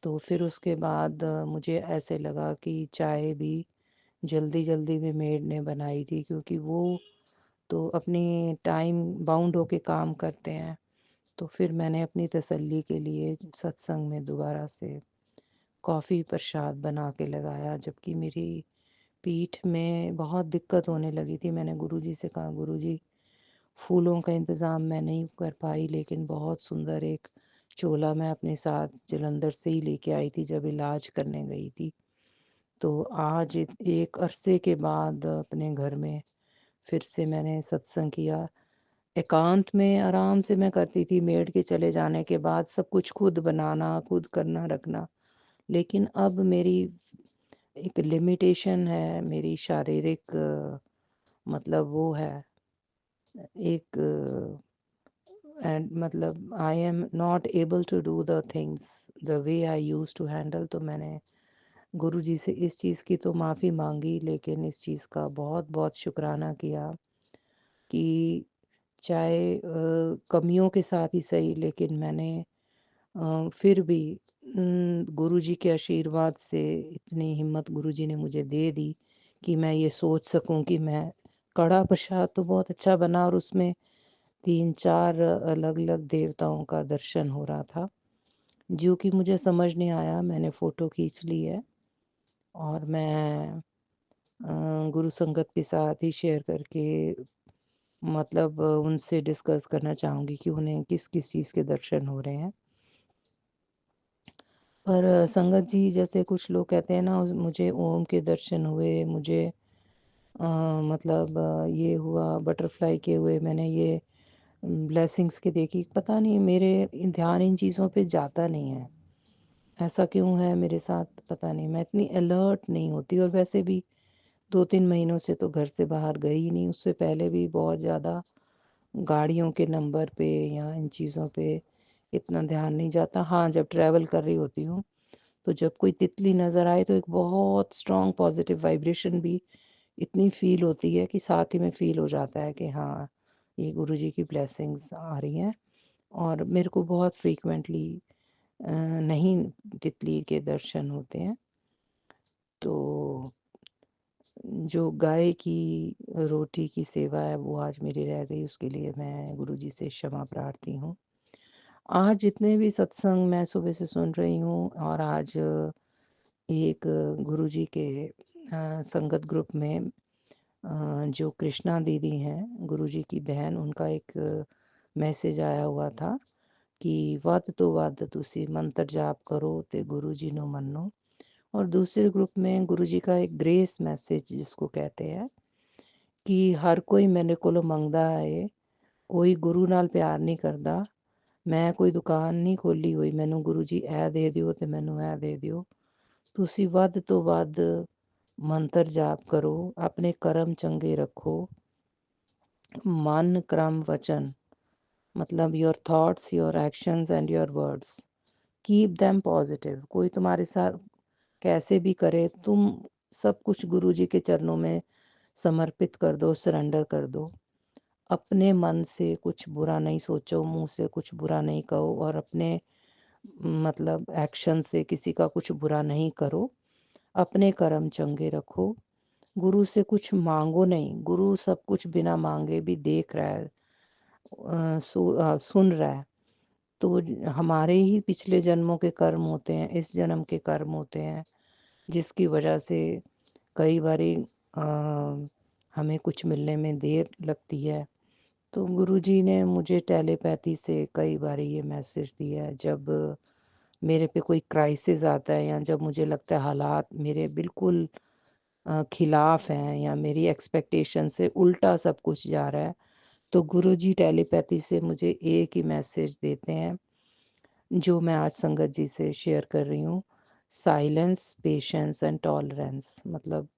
तो फिर उसके बाद मुझे ऐसे लगा कि चाय भी जल्दी-जल्दी में मेड ने बनाई थी, क्योंकि वो तो अपनी टाइम बाउंड होके काम करते हैं। तो फिर मैंने अपनी तसल्ली के लिए सत्संग में दोबारा से कॉफ़ी प्रसाद बना के लगाया, जबकि मेरी पीठ में बहुत दिक्कत होने लगी थी। मैंने गुरुजी से कहा गुरुजी फूलों का इंतज़ाम मैं नहीं कर पाई, लेकिन बहुत सुंदर एक चोला मैं अपने साथ जालंधर से ही लेके आई थी जब इलाज करने गई थी। तो आज एक अरसे के बाद अपने घर में फिर से मैंने सत्संग किया। एकांत में आराम से मैं करती थी, मेड के चले जाने के बाद सब कुछ खुद बनाना, खुद करना रखना। लेकिन अब मेरी एक लिमिटेशन है, मेरी शारीरिक मतलब वो है, एक एंड मतलब I am not able to do the things the way I used to handle. तो मैंने गुरुजी से इस चीज़ की तो माफ़ी माँगी, लेकिन इस चीज़ का बहुत-बहुत शुक्राना किया कि चाहे कमियों के साथ ही सही, लेकिन मैंने फिर भी गुरुजी के आशीर्वाद से इतनी हिम्मत गुरुजी ने मुझे दे दी कि मैं ये सोच सकूं कि मैं कड़ा प्रसाद तो बहुत अच्छा बना और उसमें 3-4 अलग-अलग देवताओं का दर्शन हो रहा था, जो कि मुझे समझ नहीं आया। मैंने फ़ोटो खींच ली है और मैं गुरु संगत के साथ ही शेयर करके मतलब उनसे डिस्कस करना चाहूँगी कि उन्हें किस-किस चीज़ के दर्शन हो रहे हैं। पर संगत जी, जैसे कुछ लोग कहते हैं ना, मुझे ओम के दर्शन हुए, मुझे अ, मतलब ये हुआ, बटरफ्लाई के हुए, मैंने ये ब्लेसिंग्स के देखी। पता नहीं मेरे ध्यान इन चीज़ों पे जाता नहीं है। ऐसा क्यों है मेरे साथ पता नहीं। मैं इतनी अलर्ट नहीं होती और वैसे भी 2-3 महीनों से तो घर से बाहर गई ही नहीं। उससे पहले भी बहुत ज़्यादा गाड़ियों के नंबर पे या इन चीज़ों पे इतना ध्यान नहीं जाता। हाँ, जब ट्रैवल कर रही होती हूँ, तो जब कोई तितली नज़र आए तो एक बहुत स्ट्रॉन्ग पॉज़िटिव वाइब्रेशन भी इतनी फ़ील होती है कि साथ ही में फ़ील हो जाता है कि हाँ, ये गुरुजी की ब्लेसिंग्स आ रही हैं। और मेरे को बहुत फ्रीक्वेंटली नहीं तितली के दर्शन होते हैं। तो जो गाय की रोटी की सेवा है वो आज मेरी रह गई, उसके लिए मैं गुरुजी से क्षमा प्रार्थी हूँ। आज जितने भी सत्संग मैं सुबह से सुन रही हूँ और आज एक गुरुजी के संगत ग्रुप में जो कृष्णा दीदी हैं, गुरुजी की बहन, उनका एक मैसेज आया हुआ था कि "वध तो वध तुसी मंत्र जाप करो ते गुरु जी नो मन्नो"। और दूसरे ग्रुप में गुरुजी का एक ग्रेस मैसेज जिसको कहते हैं कि हर कोई मेरे कोलों मंगदा है, कोई गुरु नाल प्यार नहीं करदा। मैं कोई दुकान नहीं खोली हुई, मैनू गुरु जी ए दे दिओ ते मैनू ए दे दिओ। तुसी वध तो वध मंत्र जाप करो, अपने कर्म चंगे रखो, मन क्रम वचन, मतलब your thoughts, your actions and your words, keep them positive. कोई तुम्हारे साथ कैसे भी करे, तुम सब कुछ गुरु जी के चरणों में समर्पित कर दो, सरेंडर कर दो। अपने मन से कुछ बुरा नहीं सोचो, मुंह से कुछ बुरा नहीं कहो और अपने मतलब एक्शन से किसी का कुछ बुरा नहीं करो। अपने कर्म चंगे रखो, गुरु से कुछ मांगो नहीं, गुरु सब कुछ बिना मांगे भी देख रहा है, सुन रहा है। तो हमारे ही पिछले जन्मों के कर्म होते हैं, इस जन्म के कर्म होते हैं, जिसकी वजह से कई बारी हमें कुछ मिलने में देर लगती है। तो गुरुजी ने मुझे टेलीपैथी से कई बारी ये मैसेज दिया है, जब मेरे पे कोई क्राइसिस आता है या जब मुझे लगता है हालात मेरे बिल्कुल खिलाफ हैं या मेरी एक्सपेक्टेशन से उल्टा सब कुछ जा रहा है, तो गुरुजी टेलीपैथी से मुझे एक ही मैसेज देते हैं, जो मैं आज संगत जी से शेयर कर रही हूँ। साइलेंस, पेशेंस एंड टॉलरेंस, मतलब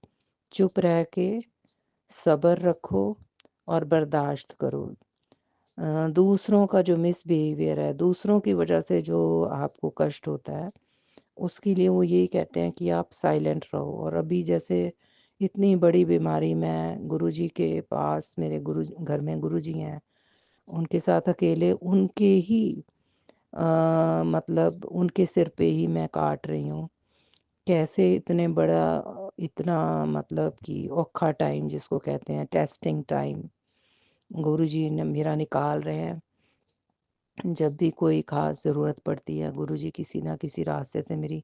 चुप रह के सब्र रखो और बर्दाश्त करो। दूसरों का जो मिसबिहेवियर है, दूसरों की वजह से जो आपको कष्ट होता है, उसके लिए वो यही कहते हैं कि आप साइलेंट रहो। और अभी जैसे इतनी बड़ी बीमारी, मैं गुरुजी के पास, मेरे गुरु घर में गुरुजी हैं, उनके साथ अकेले उनके ही मतलब उनके सिर पे ही मैं काट रही हूँ। कैसे इतने बड़ा इतना मतलब कि औखा टाइम जिसको कहते हैं टेस्टिंग टाइम, गुरुजी ने मेरा निकाल रहे हैं। जब भी कोई ख़ास ज़रूरत पड़ती है, गुरुजी किसी न किसी रास्ते से मेरी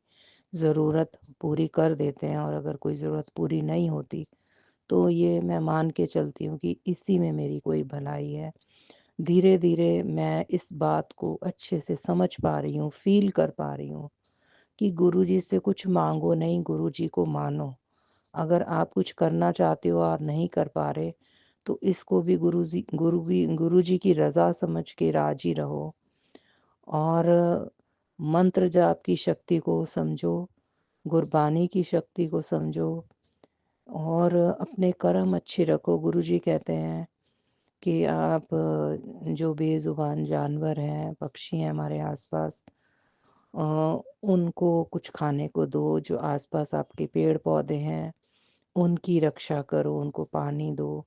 ज़रूरत पूरी कर देते हैं और अगर कोई ज़रूरत पूरी नहीं होती, तो ये मैं मान के चलती हूँ कि इसी में मेरी कोई भलाई है। धीरे-धीरे मैं इस बात को अच्छे से समझ पा रही हूँ, फ़ील कर पा रही हूँ कि गुरुजी से कुछ माँगो नहीं, गुरुजी को मानो। अगर आप कुछ करना चाहते हो और नहीं कर पा रहे, तो इसको भी गुरुजी की रज़ा समझ के राज़ी रहो और मंत्र जाप की शक्ति को समझो, गुरबानी की शक्ति को समझो और अपने कर्म अच्छे रखो। गुरुजी कहते हैं कि आप जो बेज़ुबान जानवर हैं, पक्षी हैं हमारे आस-पास, अ, उनको कुछ खाने को दो, जो आस-पास आपके पेड़-पौधे हैं, उनकी रक्षा करो, उनको पानी दो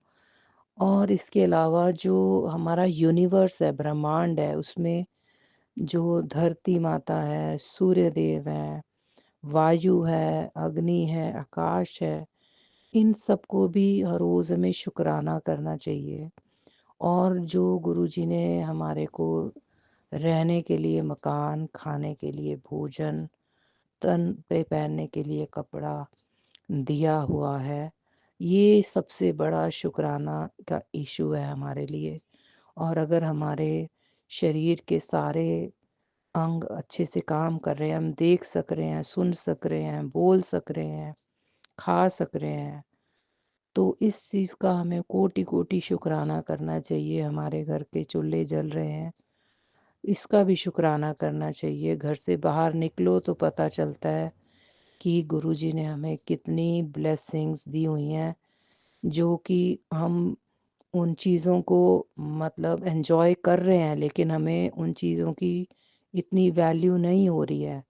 और इसके अलावा जो हमारा यूनिवर्स है, ब्रह्मांड है, उसमें जो धरती माता है, सूर्य देव हैं, वायु है, अग्नि है, आकाश है, इन सबको भी हर रोज़ हमें शुक्राना करना चाहिए। और जो गुरुजी ने हमारे को रहने के लिए मकान, खाने के लिए भोजन, तन पे पहनने के लिए कपड़ा दिया हुआ है, ये सबसे बड़ा शुक्राना का इशू है हमारे लिए। और अगर हमारे शरीर के सारे अंग अच्छे से काम कर रहे हैं, हम देख सक रहे हैं, सुन सक रहे हैं, बोल सक रहे हैं, खा सक रहे हैं, तो इस चीज़ का हमें कोटि-कोटि शुक्राना करना चाहिए। हमारे घर के चूल्हे जल रहे हैं, इसका भी शुक्राना करना चाहिए। घर से बाहर निकलो तो पता चलता है कि गुरुजी ने हमें कितनी ब्लेसिंग्स दी हुई हैं, जो कि हम उन चीज़ों को मतलब एन्जॉय कर रहे हैं, लेकिन हमें उन चीज़ों की इतनी वैल्यू नहीं हो रही है।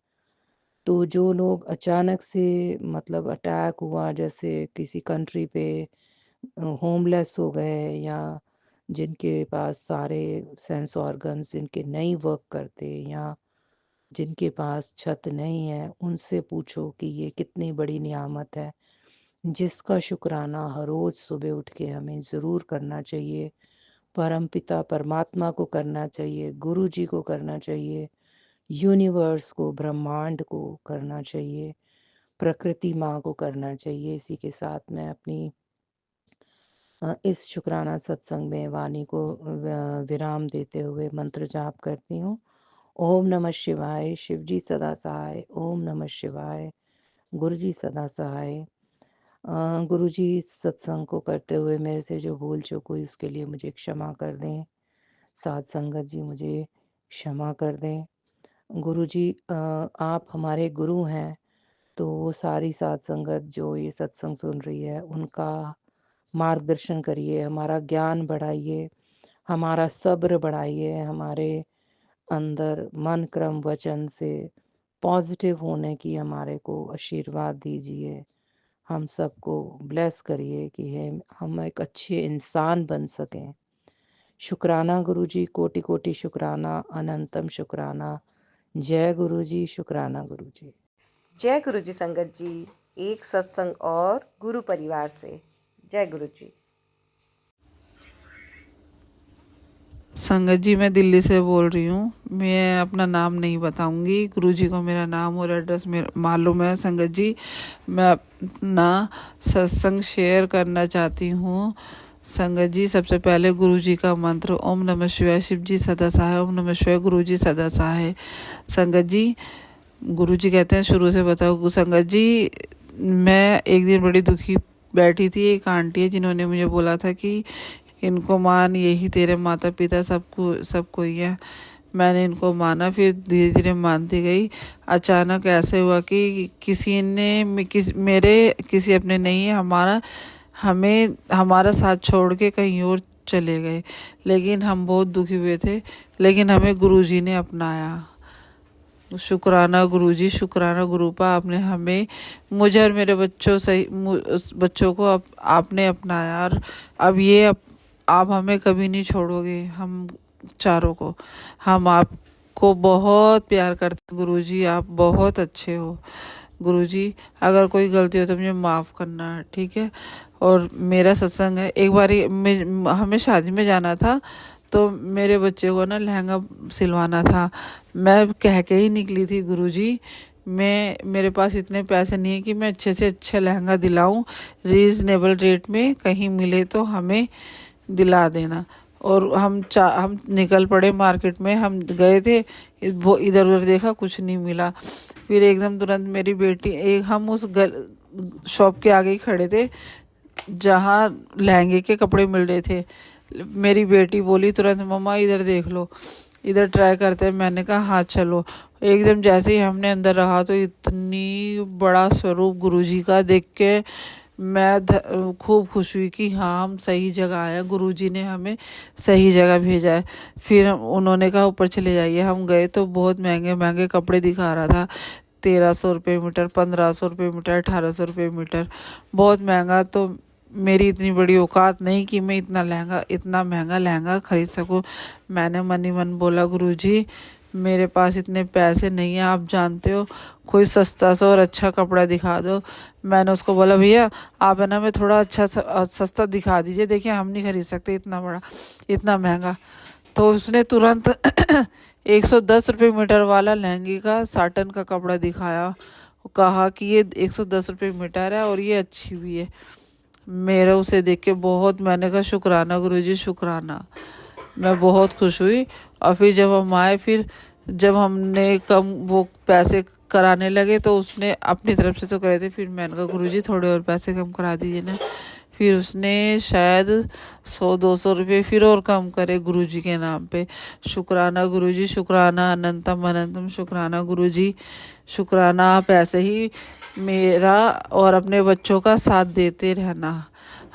तो जो लोग अचानक से मतलब अटैक हुआ, जैसे किसी कंट्री पे होमलेस हो गए, या जिनके पास सारे सेंस ऑर्गन्स जिनके नहीं वर्क करते, या जिनके पास छत नहीं है, उनसे पूछो कि ये कितनी बड़ी नियामत है, जिसका शुक्राना हर रोज़ सुबह उठ के हमें ज़रूर करना चाहिए। परमपिता परमात्मा को करना चाहिए, गुरु जी को करना चाहिए, यूनिवर्स को, ब्रह्मांड को करना चाहिए, प्रकृति माँ को करना चाहिए। इसी के साथ मैं अपनी इस शुक्राना सत्संग में वाणी को विराम देते हुए मंत्र जाप करती हूँ। ओम नमः शिवाय, शिव जी सदा सहाय। ओम नमः शिवाय, गुरु जी सदा सहाय। गुरु जी, सत्संग को करते हुए मेरे से जो भूल चूक हुई उसके लिए मुझे क्षमा कर दें। साध संगत जी मुझे क्षमा कर दें। गुरु जी, आप हमारे गुरु हैं, तो वो सारी साध संगत जो ये सत्संग सुन रही है, उनका मार्गदर्शन करिए, हमारा ज्ञान बढ़ाइए, हमारा सब्र बढ़ाइए, हमारे अंदर मन क्रम वचन से पॉजिटिव होने की हमारे को आशीर्वाद दीजिए। हम सबको ब्लेस करिए कि हम एक अच्छे इंसान बन सकें। शुक्राना गुरु जी, कोटि कोटि शुक्राना, अनंतम शुक्राना। जय गुरु जी, शुक्राना गुरु जी। जय गुरु जी संगत जी, एक सत्संग और गुरु परिवार से। जय गुरु जी। संगत जी, मैं दिल्ली से बोल रही हूँ। मैं अपना नाम नहीं बताऊंगी, गुरुजी को मेरा नाम और एड्रेस मेरा मालूम है। संगत जी, मैं अपना सत्संग शेयर करना चाहती हूँ। संगत जी, सबसे पहले गुरुजी का मंत्र ओम नमः शिवाय, शिव जी सदा सहाय। ओम नमः शिवाय, गुरुजी सदा सहाय। संगत जी, गुरुजी कहते हैं शुरू से बताओ। संगत जी, मैं एक दिन बड़ी दुखी बैठी थी। एक आंटी है जिन्होंने मुझे बोला था कि इनको मान, यही तेरे माता पिता सब कोई है। मैंने इनको माना, फिर धीरे धीरे मानती गई। अचानक ऐसे हुआ कि किसी ने मेरे किसी अपने नहीं है, हमारा साथ छोड़ के कहीं और चले गए। लेकिन हम बहुत दुखी हुए थे, लेकिन हमें गुरुजी ने अपनाया। शुक्राना गुरुजी, शुक्राना गुरुपा, आपने हमें, मुझे और मेरे बच्चों को आपने अपनाया। और अब ये आप हमें कभी नहीं छोड़ोगे, हम चारों को। हम आपको बहुत प्यार करते हैं गुरुजी, आप बहुत अच्छे हो गुरुजी। अगर कोई गलती हो तो मुझे माफ़ करना, ठीक है। और मेरा सत्संग है, एक बारी हमें शादी में जाना था, तो मेरे बच्चे को ना लहंगा सिलवाना था। मैं कह के ही निकली थी गुरुजी, मेरे पास इतने पैसे नहीं है कि मैं अच्छे से अच्छा लहंगा दिलाऊं। रीज़नेबल रेट में कहीं मिले तो हमें दिला देना। और हम निकल पड़े मार्केट में। हम गए थे, वो इधर उधर देखा, कुछ नहीं मिला। फिर एकदम तुरंत मेरी बेटी, हम उस शॉप के आगे ही खड़े थे जहाँ लहंगे के कपड़े मिल रहे थे। मेरी बेटी बोली तुरंत, मम्मा इधर देख लो, इधर ट्राई करते हैं। मैंने कहा हाँ चलो। एकदम जैसे ही हमने अंदर रहा तो इतनी बड़ा स्वरूप गुरुजी का देख के मैं खूब खुश हुई कि हाँ, हम सही जगह आए, गुरुजी ने हमें सही जगह भेजा है। फिर उन्होंने कहा ऊपर चले जाइए। हम गए तो बहुत महंगे महंगे कपड़े दिखा रहा था। 1300 रुपये मीटर, 1500 रुपये मीटर, 1800 रुपये मीटर, बहुत महंगा। तो मेरी इतनी बड़ी औकात नहीं कि मैं इतना महंगा लहंगा खरीद सकूं। मैंने मन ही मन बोला, गुरुजी मेरे पास इतने पैसे नहीं है, आप जानते हो, कोई सस्ता सा और अच्छा कपड़ा दिखा दो। मैंने उसको बोला, भैया आप है ना मैं थोड़ा अच्छा सस्ता दिखा दीजिए, देखिए हम नहीं खरीद सकते इतना बड़ा इतना महंगा। तो उसने तुरंत 110 रुपये मीटर वाला लहंगे का साटन का कपड़ा दिखाया, कहा कि ये 110 रुपये मीटर है और ये अच्छी भी है। मेरा उसे देख के बहुत, मैंने कहा शुक्राना गुरुजी शुक्राना, मैं बहुत खुश हुई। और फिर जब हम आए, फिर जब हमने कम वो पैसे कराने लगे तो उसने अपनी तरफ से तो करे थे, फिर मैंने कहा गुरुजी थोड़े और पैसे कम करा दीजिए ना। फिर उसने शायद 100-200 रुपये फिर और कम करे गुरुजी के नाम पे। शुक्राना गुरुजी शुक्राना, अनंतम अनंतम शुक्राना गुरुजी शुक्राना। आप ऐसे ही मेरा और अपने बच्चों का साथ देते रहना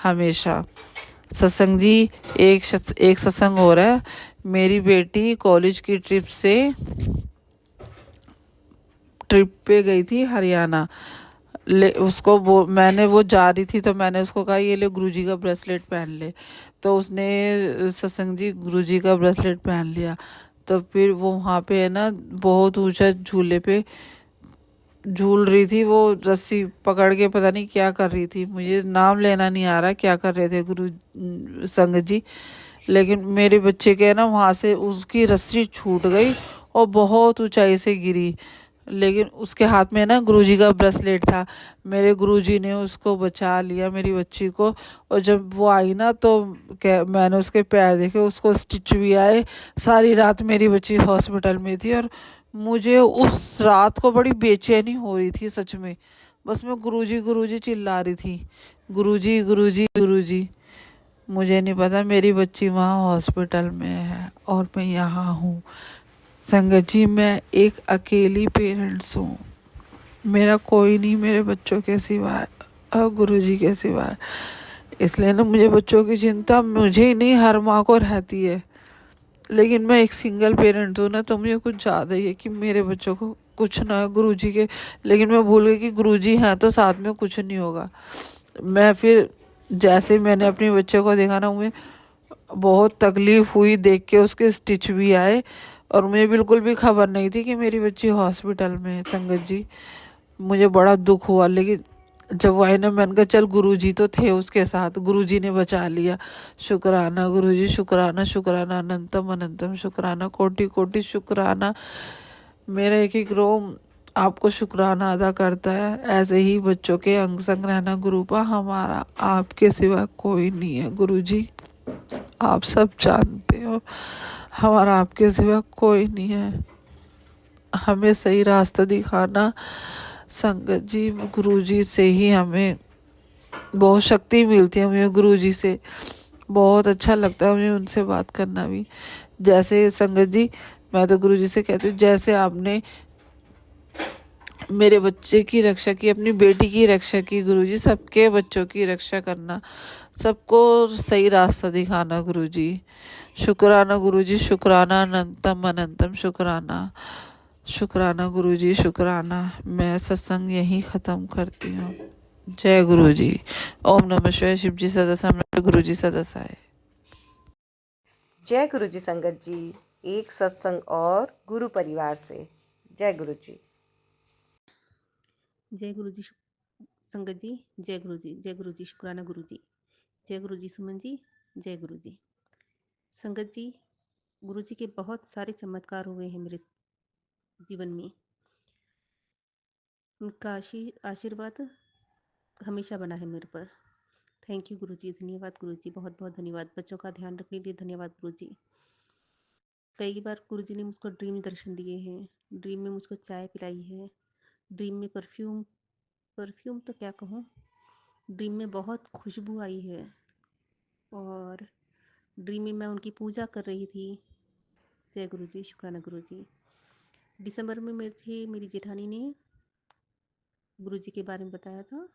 हमेशा। सत्संग जी, एक सत्संग हो रहा है। मेरी बेटी कॉलेज की ट्रिप पे गई थी हरियाणा। मैंने वो जा रही थी तो मैंने उसको कहा ये ले गुरुजी का ब्रेसलेट पहन ले। तो उसने सत्संग जी गुरुजी का ब्रेसलेट पहन लिया। तो फिर वो वहाँ पे है ना बहुत ऊंचा झूले पे झूल रही थी, वो रस्सी पकड़ के पता नहीं क्या कर रही थी, मुझे नाम लेना नहीं आ रहा क्या कर रहे थे गुरु संगत जी। लेकिन मेरे बच्चे के ना वहाँ से उसकी रस्सी छूट गई और बहुत ऊंचाई से गिरी। लेकिन उसके हाथ में ना गुरुजी का ब्रेसलेट था, मेरे गुरुजी ने उसको बचा लिया मेरी बच्ची को। और जब वो आई ना तो मैंने उसके पैर देखे, उसको स्टिच भी आए। सारी रात मेरी बच्ची हॉस्पिटल में थी और मुझे उस रात को बड़ी बेचैनी हो रही थी सच में। बस मैं गुरुजी गुरुजी चिल्ला रही थी, गुरुजी गुरुजी गुरुजी। मुझे नहीं पता मेरी बच्ची वहाँ हॉस्पिटल में है और मैं यहाँ हूँ। संगत जी, मैं एक अकेली पेरेंट्स हूँ, मेरा कोई नहीं मेरे बच्चों के सिवाय और गुरुजी के सिवाय। इसलिए ना मुझे बच्चों की चिंता मुझे ही नहीं हर माँ को रहती है। लेकिन मैं एक सिंगल पेरेंट हूँ ना, तो मुझे कुछ ज़्यादा ही है कि मेरे बच्चों को कुछ ना है गुरुजी के। लेकिन मैं भूल गई कि गुरुजी हैं तो साथ में कुछ नहीं होगा। मैं फिर जैसे मैंने अपने बच्चे को देखा ना, मुझे बहुत तकलीफ हुई देख के, उसके स्टिच भी आए और मुझे बिल्कुल भी खबर नहीं थी कि मेरी बच्ची हॉस्पिटल में है। संगत जी, मुझे बड़ा दुख हुआ। लेकिन जब वो आई ना, मैंने कहा चल गुरुजी तो थे उसके साथ, गुरुजी ने बचा लिया। शुक्राना गुरुजी शुक्राना शुक्राना, अनंतम अनंतम शुक्राना, कोटि कोटि शुक्राना। मेरा एक एक रोम आपको शुक्राना अदा करता है। ऐसे ही बच्चों के अंग संग रहना गुरुपा, हमारा आपके सिवा कोई नहीं है गुरुजी, आप सब जानते हो, हमारा आपके सिवा कोई नहीं है। हमें सही रास्ता दिखाना संगत जी, गुरुजी से ही हमें बहुत शक्ति मिलती है। मुझे गुरुजी से बहुत अच्छा लगता है, मुझे उनसे बात करना भी। जैसे संगत जी, मैं तो गुरुजी से कहती हूँ जैसे आपने मेरे बच्चे की रक्षा की, अपनी बेटी की रक्षा की गुरुजी, सबके बच्चों की रक्षा करना, सबको सही रास्ता दिखाना गुरुजी। शुक्राना गुरुजी शुक्राना, अनंतम अनंतम शुक्राना। शुक्राना गुरुजी शुक्राना। मैं सत्संग यहीं ख़त्म करती हूँ। जय गुरुजी। ओम नमः शिवाय। शिव जी सदा गुरु जी सदा सहाय। जय गुरु जी संगत जी, एक सत्संग और गुरु परिवार से। जय गुरु जी। जय गुरु जी संगत जी, जय गुरु जी, जय गुरु जी शुक्राना गुरु जी, जय गुरु जी सुमन जी, जय गुरु जी। संगत जी, गुरु जी के बहुत सारे चमत्कार हुए हैं मेरे जीवन में। उनका आशीर्वाद हमेशा बना है मेरे पर। थैंक यू गुरु जी, धन्यवाद गुरु जी, बहुत बहुत धन्यवाद। बच्चों का ध्यान रखने के लिए धन्यवाद गुरु जी। कई बार गुरु जी ने मुझको ड्रीम दर्शन दिए हैं, ड्रीम में मुझको चाय पिलाई है, ड्रीम में परफ्यूम तो क्या कहूँ, ड्रीम में बहुत खुशबू आई है। और ड्रीम में मैं उनकी पूजा कर रही थी। जय गुरु जी शुक्राना गुरु जी। दिसंबर में मेरी जेठानी ने गुरु जी के बारे में बताया था,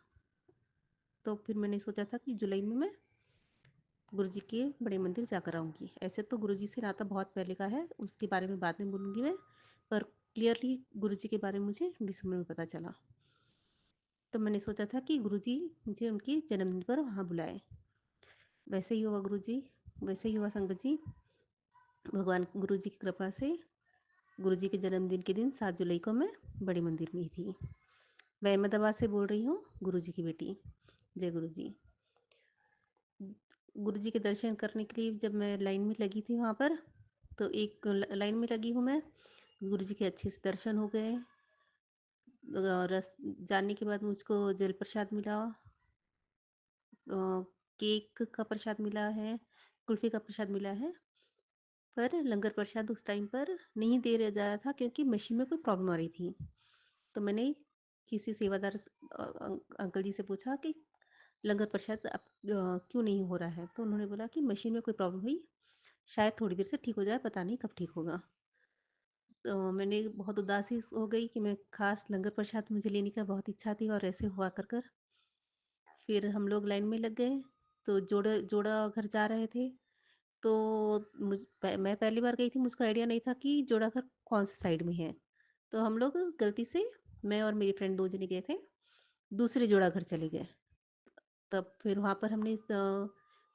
तो फिर मैंने सोचा था कि जुलाई में मैं गुरु जी के बड़े मंदिर जाकर आऊँगी। ऐसे तो गुरु जी से नाता बहुत पहले का है, उसके बारे में बाद में बोलूँगी मैं, पर क्लियरली गुरु जी के बारे में मुझे दिसंबर में पता चला। तो मैंने सोचा था कि गुरुजी मुझे उनके जन्मदिन पर वहाँ बुलाए। वैसे ही हुआ गुरुजी, वैसे ही हुआ संगत जी। भगवान गुरुजी की कृपा से गुरुजी के जन्मदिन के दिन 7 जुलाई को मैं बड़े मंदिर में ही थी। मैं अहमदाबाद से बोल रही हूँ, गुरुजी की बेटी। जय गुरुजी। गुरुजी के दर्शन करने के लिए जब मैं लाइन में लगी थी वहाँ पर, तो एक लाइन में लगी हूँ मैं। गुरुजी के अच्छे से दर्शन हो गए। जाने के बाद मुझको जल प्रसाद मिला, केक का प्रसाद मिला है, कुल्फ़ी का प्रसाद मिला है। पर लंगर प्रसाद उस टाइम पर नहीं दे रहा जा रहा था क्योंकि मशीन में कोई प्रॉब्लम आ रही थी। तो मैंने किसी सेवादार अंकल जी से पूछा कि लंगर प्रसाद अब क्यों नहीं हो रहा है? तो उन्होंने बोला कि मशीन में कोई प्रॉब्लम हुई, शायद थोड़ी देर से ठीक हो जाए, पता नहीं कब ठीक होगा। तो मैंने बहुत उदासी हो गई कि मैं खास लंगर प्रसाद मुझे लेने का बहुत इच्छा थी और ऐसे हुआ कर फिर हम लोग लाइन में लग गए। तो जोड़ा जोड़ा घर जा रहे थे। तो मैं पहली बार गई थी, मुझको आइडिया नहीं था कि जोड़ा घर कौन से साइड में है। तो हम लोग गलती से, मैं और मेरी फ्रेंड 2 जने गए थे, दूसरे जोड़ा घर चले गए। तब फिर वहाँ पर हमने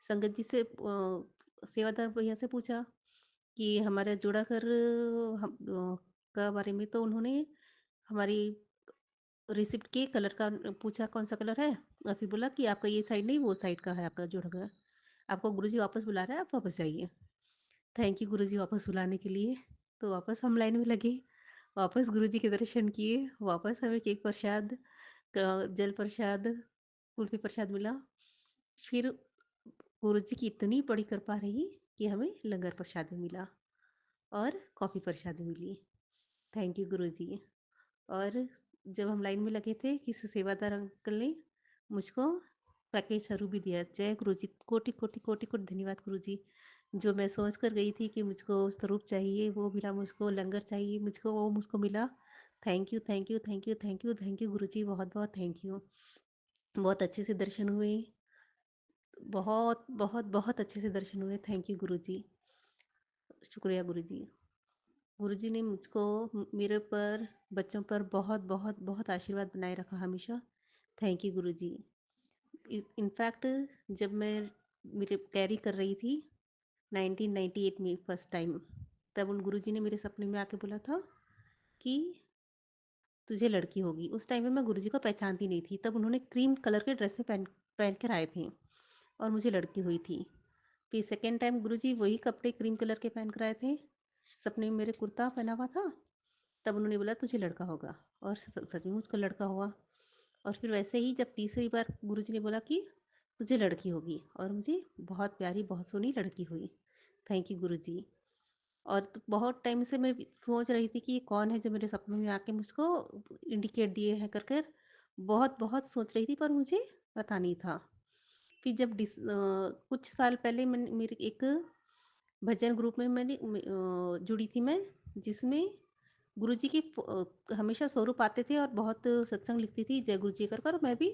संगत जी से सेवादार भैया से पूछा कि हमारा जोड़ा घर का बारे में। तो उन्होंने हमारी रिसिप्ट के कलर का पूछा, कौन सा कलर है, और फिर बोला कि आपका ये साइड नहीं, वो साइड का है आपका जोड़ा घर। आपको गुरुजी वापस बुला रहा है, आप वापस जाइए। थैंक यू गुरुजी वापस बुलाने के लिए। तो वापस हम लाइन में लगे, वापस गुरुजी के दर्शन किए, वापस हमें केक प्रसाद, जल प्रसाद, कुल्फी प्रसाद मिला। फिर गुरुजी की इतनी बड़ी कृपा रही कि हमें लंगर प्रसाद भी मिला और कॉफ़ी प्रसाद भी मिली। थैंक यू गुरुजी। और जब हम लाइन में लगे थे, किसी सेवादार अंकल ने मुझको पैकेज स्वरूप भी दिया। जय गुरुजी, कोटि कोटि कोटि कोटि धन्यवाद गुरुजी। जो मैं सोच कर गई थी कि मुझको स्वरूप चाहिए वो मिला, मुझको लंगर चाहिए मुझको वो मुझको मिला। Thank you thank you thank you thank you thank you Guruji, बहुत बहुत थैंक यू। बहुत अच्छे से दर्शन हुए, बहुत बहुत बहुत अच्छे से दर्शन हुए। थैंक यू गुरुजी, शुक्रिया गुरुजी। गुरुजी ने मुझको, मेरे पर, बच्चों पर बहुत बहुत बहुत आशीर्वाद बनाए रखा हमेशा। Thank you Guruji. इनफैक्ट जब मैं मेरे कैरी कर रही थी 1998 में फर्स्ट टाइम, तब उन गुरुजी ने मेरे सपने में आके बोला था कि तुझे लड़की होगी। उस टाइम में मैं गुरुजी को पहचानती नहीं थी। तब उन्होंने क्रीम कलर के ड्रेस में पहन पहन कर आए थे और मुझे लड़की हुई थी। फिर सेकेंड टाइम गुरुजी वही कपड़े क्रीम कलर के पहन कर आए थे, सपने में मेरे कुर्ता पहना हुआ था। तब उन्होंने बोला तुझे लड़का होगा, और सच में मुझको लड़का हुआ। और फिर वैसे ही जब तीसरी बार गुरुजी ने बोला कि तुझे लड़की होगी, और मुझे बहुत प्यारी बहुत सोहनी लड़की हुई। थैंक यू गुरुजी। और तो बहुत टाइम से मैं सोच रही थी कि ये कौन है जो मेरे सपनों में आके मुझको इंडिकेट दिए है कर कर, बहुत बहुत सोच रही थी, पर मुझे पता नहीं था। फिर जब कुछ साल पहले मैंने मेरे एक भजन ग्रुप में जुड़ी थी मैं, जिसमें गुरुजी की हमेशा स्वरूप आते थे और बहुत सत्संग लिखती थी जय गुरु जी कर कर। मैं भी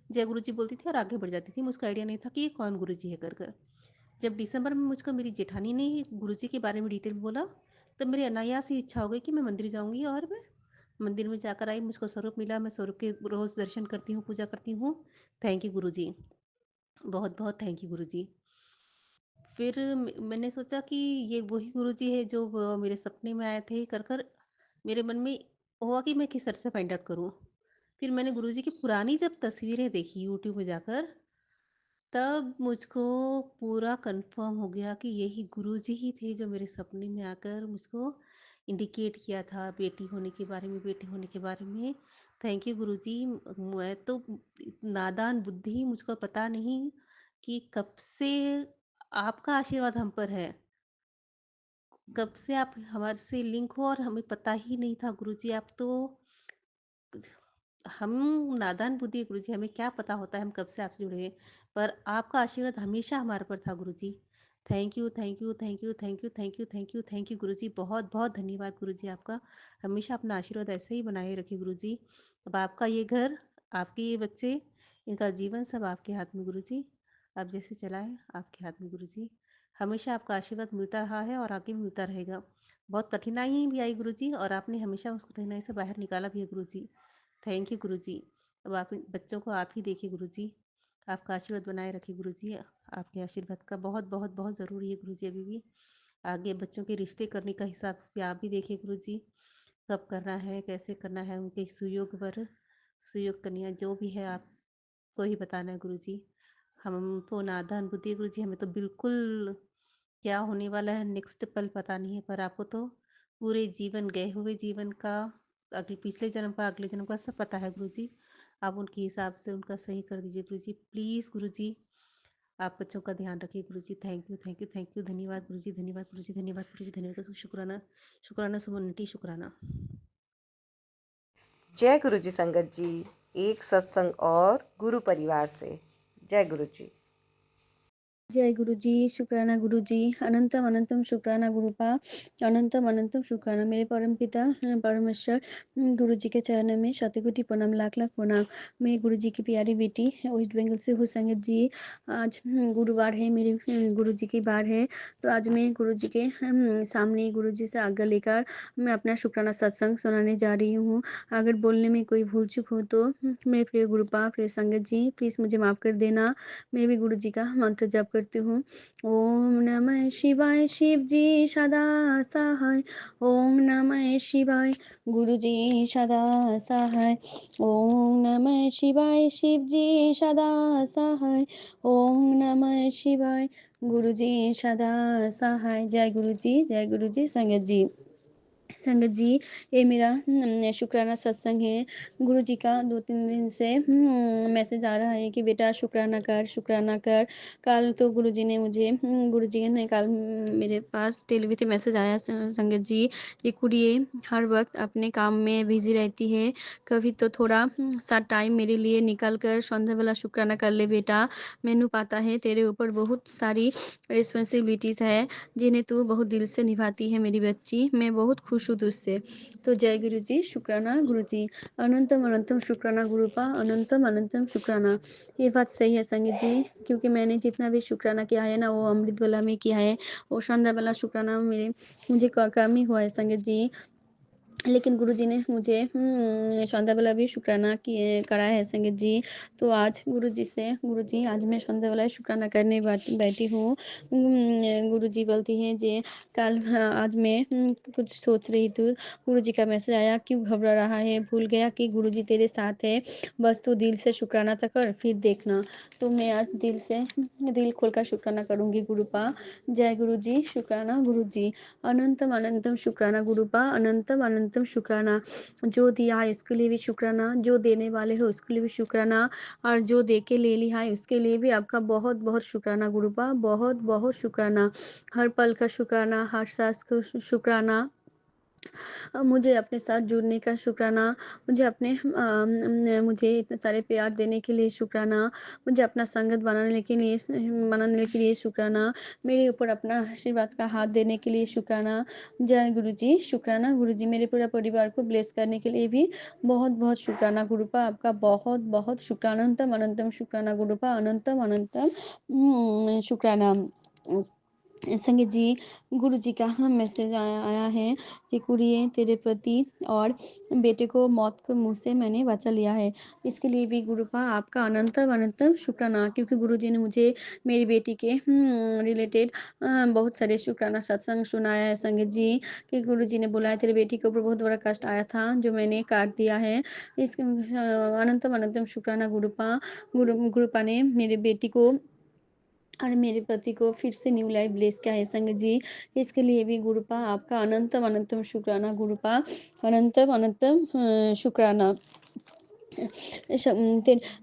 जय गुरु जी बोलती थी और आगे बढ़ जाती थी। मुझको आइडिया नहीं था कि ये कौन गुरु जी है कर कर। जब दिसंबर में मुझको मेरी जेठानी ने गुरु जी के बारे में डिटेल में बोला, तब मेरी अनायास ही इच्छा हो गई कि मैं मंदिर जाऊंगी। और मैं मंदिर में जाकर आई, मुझको स्वरूप मिला। मैं स्वरूप के रोज़ दर्शन करती हूँ, पूजा करती हूँ। थैंक यू गुरु जी, बहुत बहुत थैंक यू गुरु जी। फिर मैंने सोचा कि ये वही गुरुजी है जो मेरे सपने में आए थे कर कर। मेरे मन में हुआ कि मैं किस तरह से फाइंड आउट करूं। फिर मैंने गुरुजी की पुरानी जब तस्वीरें देखी यूट्यूब में जाकर, तब मुझको पूरा कंफर्म हो गया कि यही गुरुजी ही थे जो मेरे सपने में आकर मुझको इंडिकेट किया था बेटी होने के बारे में, बेटे होने के बारे में। थैंक यू गुरुजी। मैं तो नादान बुद्धि, मुझको पता नहीं कि कब से आपका आशीर्वाद हम पर है, कब से आप हमारे से लिंक हो, और हमें पता ही नहीं था गुरुजी। आप तो, हम नादान बुद्धि है गुरुजी, हमें क्या पता होता है हम कब से आपसे जुड़े हैं। पर आपका आशीर्वाद हमेशा हमारे पर था Guruji. Thank you thank you thank you thank you thank you thank you thank you Guruji, बहुत बहुत धन्यवाद गुरुजी आपका। हमेशा अपना आशीर्वाद ऐसे ही बनाए रखिए गुरुजी। अब आपका ये घर, आपके ये बच्चे, इनका जीवन सब आपके हाथ में गुरुजी। आप जैसे चलाएं आपके हाथ में गुरुजी। हमेशा आपका आशीर्वाद मिलता रहा है और आगे भी मिलता रहेगा। बहुत कठिनाई भी आई गुरुजी, और आपने हमेशा उस कठिनाई से बाहर निकाला भी है गुरुजी। थैंक यू गुरुजी। अब आप बच्चों को आप ही देखिए गुरुजी, आपका आशीर्वाद बनाए रखिए गुरुजी। आपके आशीर्वाद का बहुत बहुत बहुत ज़रूरी है गुरुजी। अभी भी आगे बच्चों के रिश्ते करने का हिसाब भी आप भी देखिए गुरुजी, कब करना है, कैसे करना है, उनके सुयोग वर सुयोग कन्या जो भी है आपको ही बताना है गुरुजी। हम तो नादान बुद्धि है गुरुजी, हमें तो बिल्कुल क्या होने वाला है नेक्स्ट पल पता नहीं है, पर आपको तो पूरे जीवन, गए हुए जीवन का, अगले पिछले जन्म का, अगले जन्म का सब पता है गुरुजी। आप उनके हिसाब से उनका सही कर दीजिए गुरुजी, प्लीज़ गुरुजी। आप बच्चों का ध्यान रखिए Guruji. Thank you, thank you, thank you. धन्यवाद गुरुजी, धन्यवाद गुरुजी, धन्यवाद गुरुजी, धन्यवाद। शुक्राना, शुक्राना सुमन आंटी, शुक्राना। जय गुरु जी संगत जी। एक सत्संग और गुरु परिवार से जय गुरु जी। जय गुरु जी, शुक्राना गुरु जी, अनंतम अनंतम शुक्राना गुरुपा, अनंतम अनंतम शुक्राना मेरे परम पिता परमेश्वर गुरु जी के चरणों में शतकोटि प्रणाम, लाख लाख प्रणाम। मैं गुरु जी की प्यारी बेटी वेस्ट बंगाल से हूँ संगत जी। आज गुरुवार है, मेरे गुरु जी की बार है, तो आज मैं गुरु जी के सामने गुरु जी से आज्ञा लेकर मैं अपना शुक्राना सत्संग सुनाने जा रही हूँ। अगर बोलने में कोई भूल चूक हो तो मेरे प्रिय गुरुपा, प्रिय संगत जी, प्लीज़ मुझे माफ़ कर देना। मैं भी गुरु जी का मंत्र जप करती हूँ। ओम नमः शिवाय, शिव जी सदा सहाय। ओम नमः शिवाय, गुरु जी सदा सहाय। ओम नमः शिवाय, शिव जी सदा सहाय। ओम नमः शिवाय, गुरु जी सदा सहाय। जय गुरु जी, जय गुरु जी। संगत जी, संगत जी, ये मेरा शुक्राना सत्संग है। गुरु जी का 2-3 दिन से मैसेज आ रहा है कि बेटा शुक्राना कर, शुक्राना कर। कल तो गुरु जी ने मुझे गुरु जी ने कल मेरे पास टेलीविज़न मैसेज आया संगत जी, ये कुड़िए हर वक्त अपने काम में बिजी रहती है, कभी तो थोड़ा सा टाइम मेरे लिए निकाल कर संध्या वाला शुक्राना कर ले बेटा। मैनू पता है तेरे ऊपर बहुत सारी रिस्पॉन्सिबिलिटीज़ है जिन्हें तू बहुत दिल से निभाती है मेरी बच्ची, मैं बहुत खुश हूँ तुझसे। तो जय गुरु जी, शुक्राना गुरु जी, अनंतम अनंतम शुक्राना गुरुपा, अनंतम अनंतम शुक्राना। ये बात सही है संगीत जी, क्योंकि मैंने जितना भी शुक्राना किया है ना, वो अमृत वाला में किया है, वो शानदार वाला शुक्राना मुझे कम ही हुआ है संगीत जी। लेकिन गुरुजी ने मुझे संध्या वाला भी शुक्राना किए करा है संगीत जी। तो आज गुरुजी से, गुरुजी आज मैं संध्या वाला शुक्राना करने बैठी हूँ। गुरुजी बोलती हैं जे कल आज मैं कुछ सोच रही थी, गुरुजी का मैसेज आया, क्यों घबरा रहा है, भूल गया कि गुरुजी तेरे साथ है, बस तू दिल से शुक्राना तक कर, फिर देखना। तो मैं आज दिल खोल कर शुक्राना करूँगी गुरुपा। जय गुरु जी, शुक्राना गुरु जी, अनंतम अनंतम शुक्राना गुरुपा, अनंतम अनंतम शुक्राना। जो दिया है उसके लिए भी शुक्राना, जो देने वाले हो उसके लिए भी शुक्राना, और जो दे के ले लिया है उसके लिए भी आपका बहुत बहुत शुक्राना गुरुपा, बहुत बहुत शुक्राना। हर पल का शुक्राना, हर सांस को शुक्राना। मुझे अपने साथ जुड़ने का शुक्राना, मुझे इतने सारे प्यार देने के लिए शुक्राना, मुझे अपना संगत बनाने के लिए शुक्राना, मेरे ऊपर अपना आशीर्वाद का हाथ देने के लिए शुक्राना। जय गुरु जी, शुक्राना गुरु जी, मेरे पूरा परिवार को ब्लेस करने के लिए भी बहुत बहुत शुक्राना गुरुपा, आपका बहुत बहुत शुक्राना, अनंतम अनंतम शुक्राना गुरुपा, अनंतम अनंतम शुक्राना। संगीत जी, गुरु जी का मैसेज आया है कि कुड़िए तेरे पति और बेटे को मौत के मुंह से मैंने बचा लिया है। इसके लिए भी गुरुपा आपका अनंतम अनंतम शुक्राना, क्योंकि गुरु जी ने मुझे मेरी बेटी के रिलेटेड बहुत सारे शुक्राना सत्संग सुनाया है संगीत जी, कि गुरु जी ने बोला है तेरी बेटी के ऊपर बहुत बड़ा कष्ट आया था जो मैंने काट दिया है। इस अनंतम अनंतम शुक्राना गुरुपा ने मेरी बेटी को और मेरे पति को फिर से न्यू लाइफ ब्लेस किया है संगत जी। इसके लिए भी गुरुपा आपका अनंतम अनंतम शुक्राना गुरुपा, अनंतम अनंतम शुक्राना।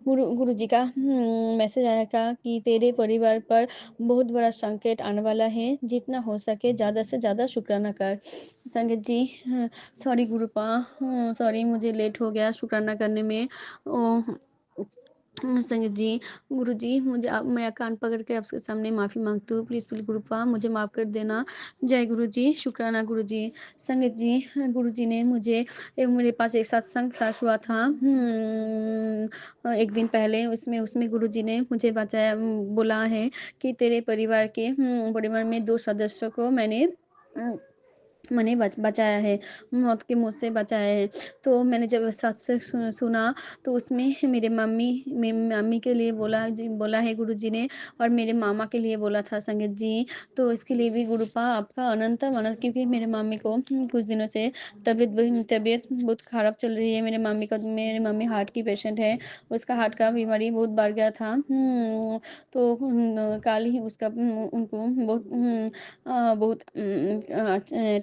गुरु जी का मैसेज आया था कि तेरे परिवार पर बहुत बड़ा संकट आने वाला है, जितना हो सके ज़्यादा से ज़्यादा शुक्राना कर। संगत जी, सॉरी गुरुपा, सॉरी मुझे लेट हो गया शुक्राना करने में। संगत जी, गुरु जी, मैं कान पकड़ के आपके सामने माफ़ी मांगती हूँ, प्लीज़ प्लीज़ गुरुपा मुझे माफ़ कर देना। जय गुरु जी, शुक्राना गुरु जी। संगत जी, गुरु जी ने मुझे मेरे पास एक सत्संग क्लास हुआ था एक दिन पहले, उसमें गुरु जी ने मुझे बोला है कि तेरे परिवार में 2 सदस्यों को मैंने मैंने बचाया है, मौत के मुँह से बचाया है। तो मैंने जब सत्संग सुना तो उसमें मेरे मम्मी के लिए बोला है गुरुजी ने, और मेरे मामा के लिए बोला था संगत जी। तो इसके लिए भी गुरुपा आपका अनंत अनंत, क्योंकि मेरे मम्मी को कुछ दिनों से तबीयत बहुत ख़राब चल रही है। मेरे मम्मी हार्ट की पेशेंट है, उसका हार्ट का बीमारी बहुत बढ़ गया था। तो कल ही उसका उनको बहुत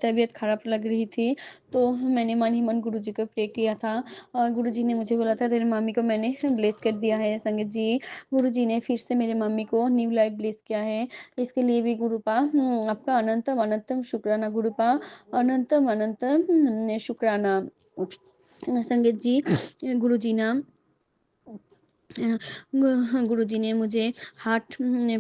तबीयत ख़राब लग रही थी। तो मैंने मन ही मन गुरुजी को प्रे किया था, और गुरुजी ने मुझे बोला था तेरी मम्मी को मैंने ब्लेस कर दिया है संगत जी। गुरुजी ने फिर से मेरे मम्मी को न्यू लाइफ ब्लेस किया है। इसके लिए भी गुरुपा आपका अनंतम अनंतम शुक्राना गुरुपा, अनंतम अनंतम शुक्राना संगत जी। गुरुजी ना गुरुजी ने मुझे हार्ट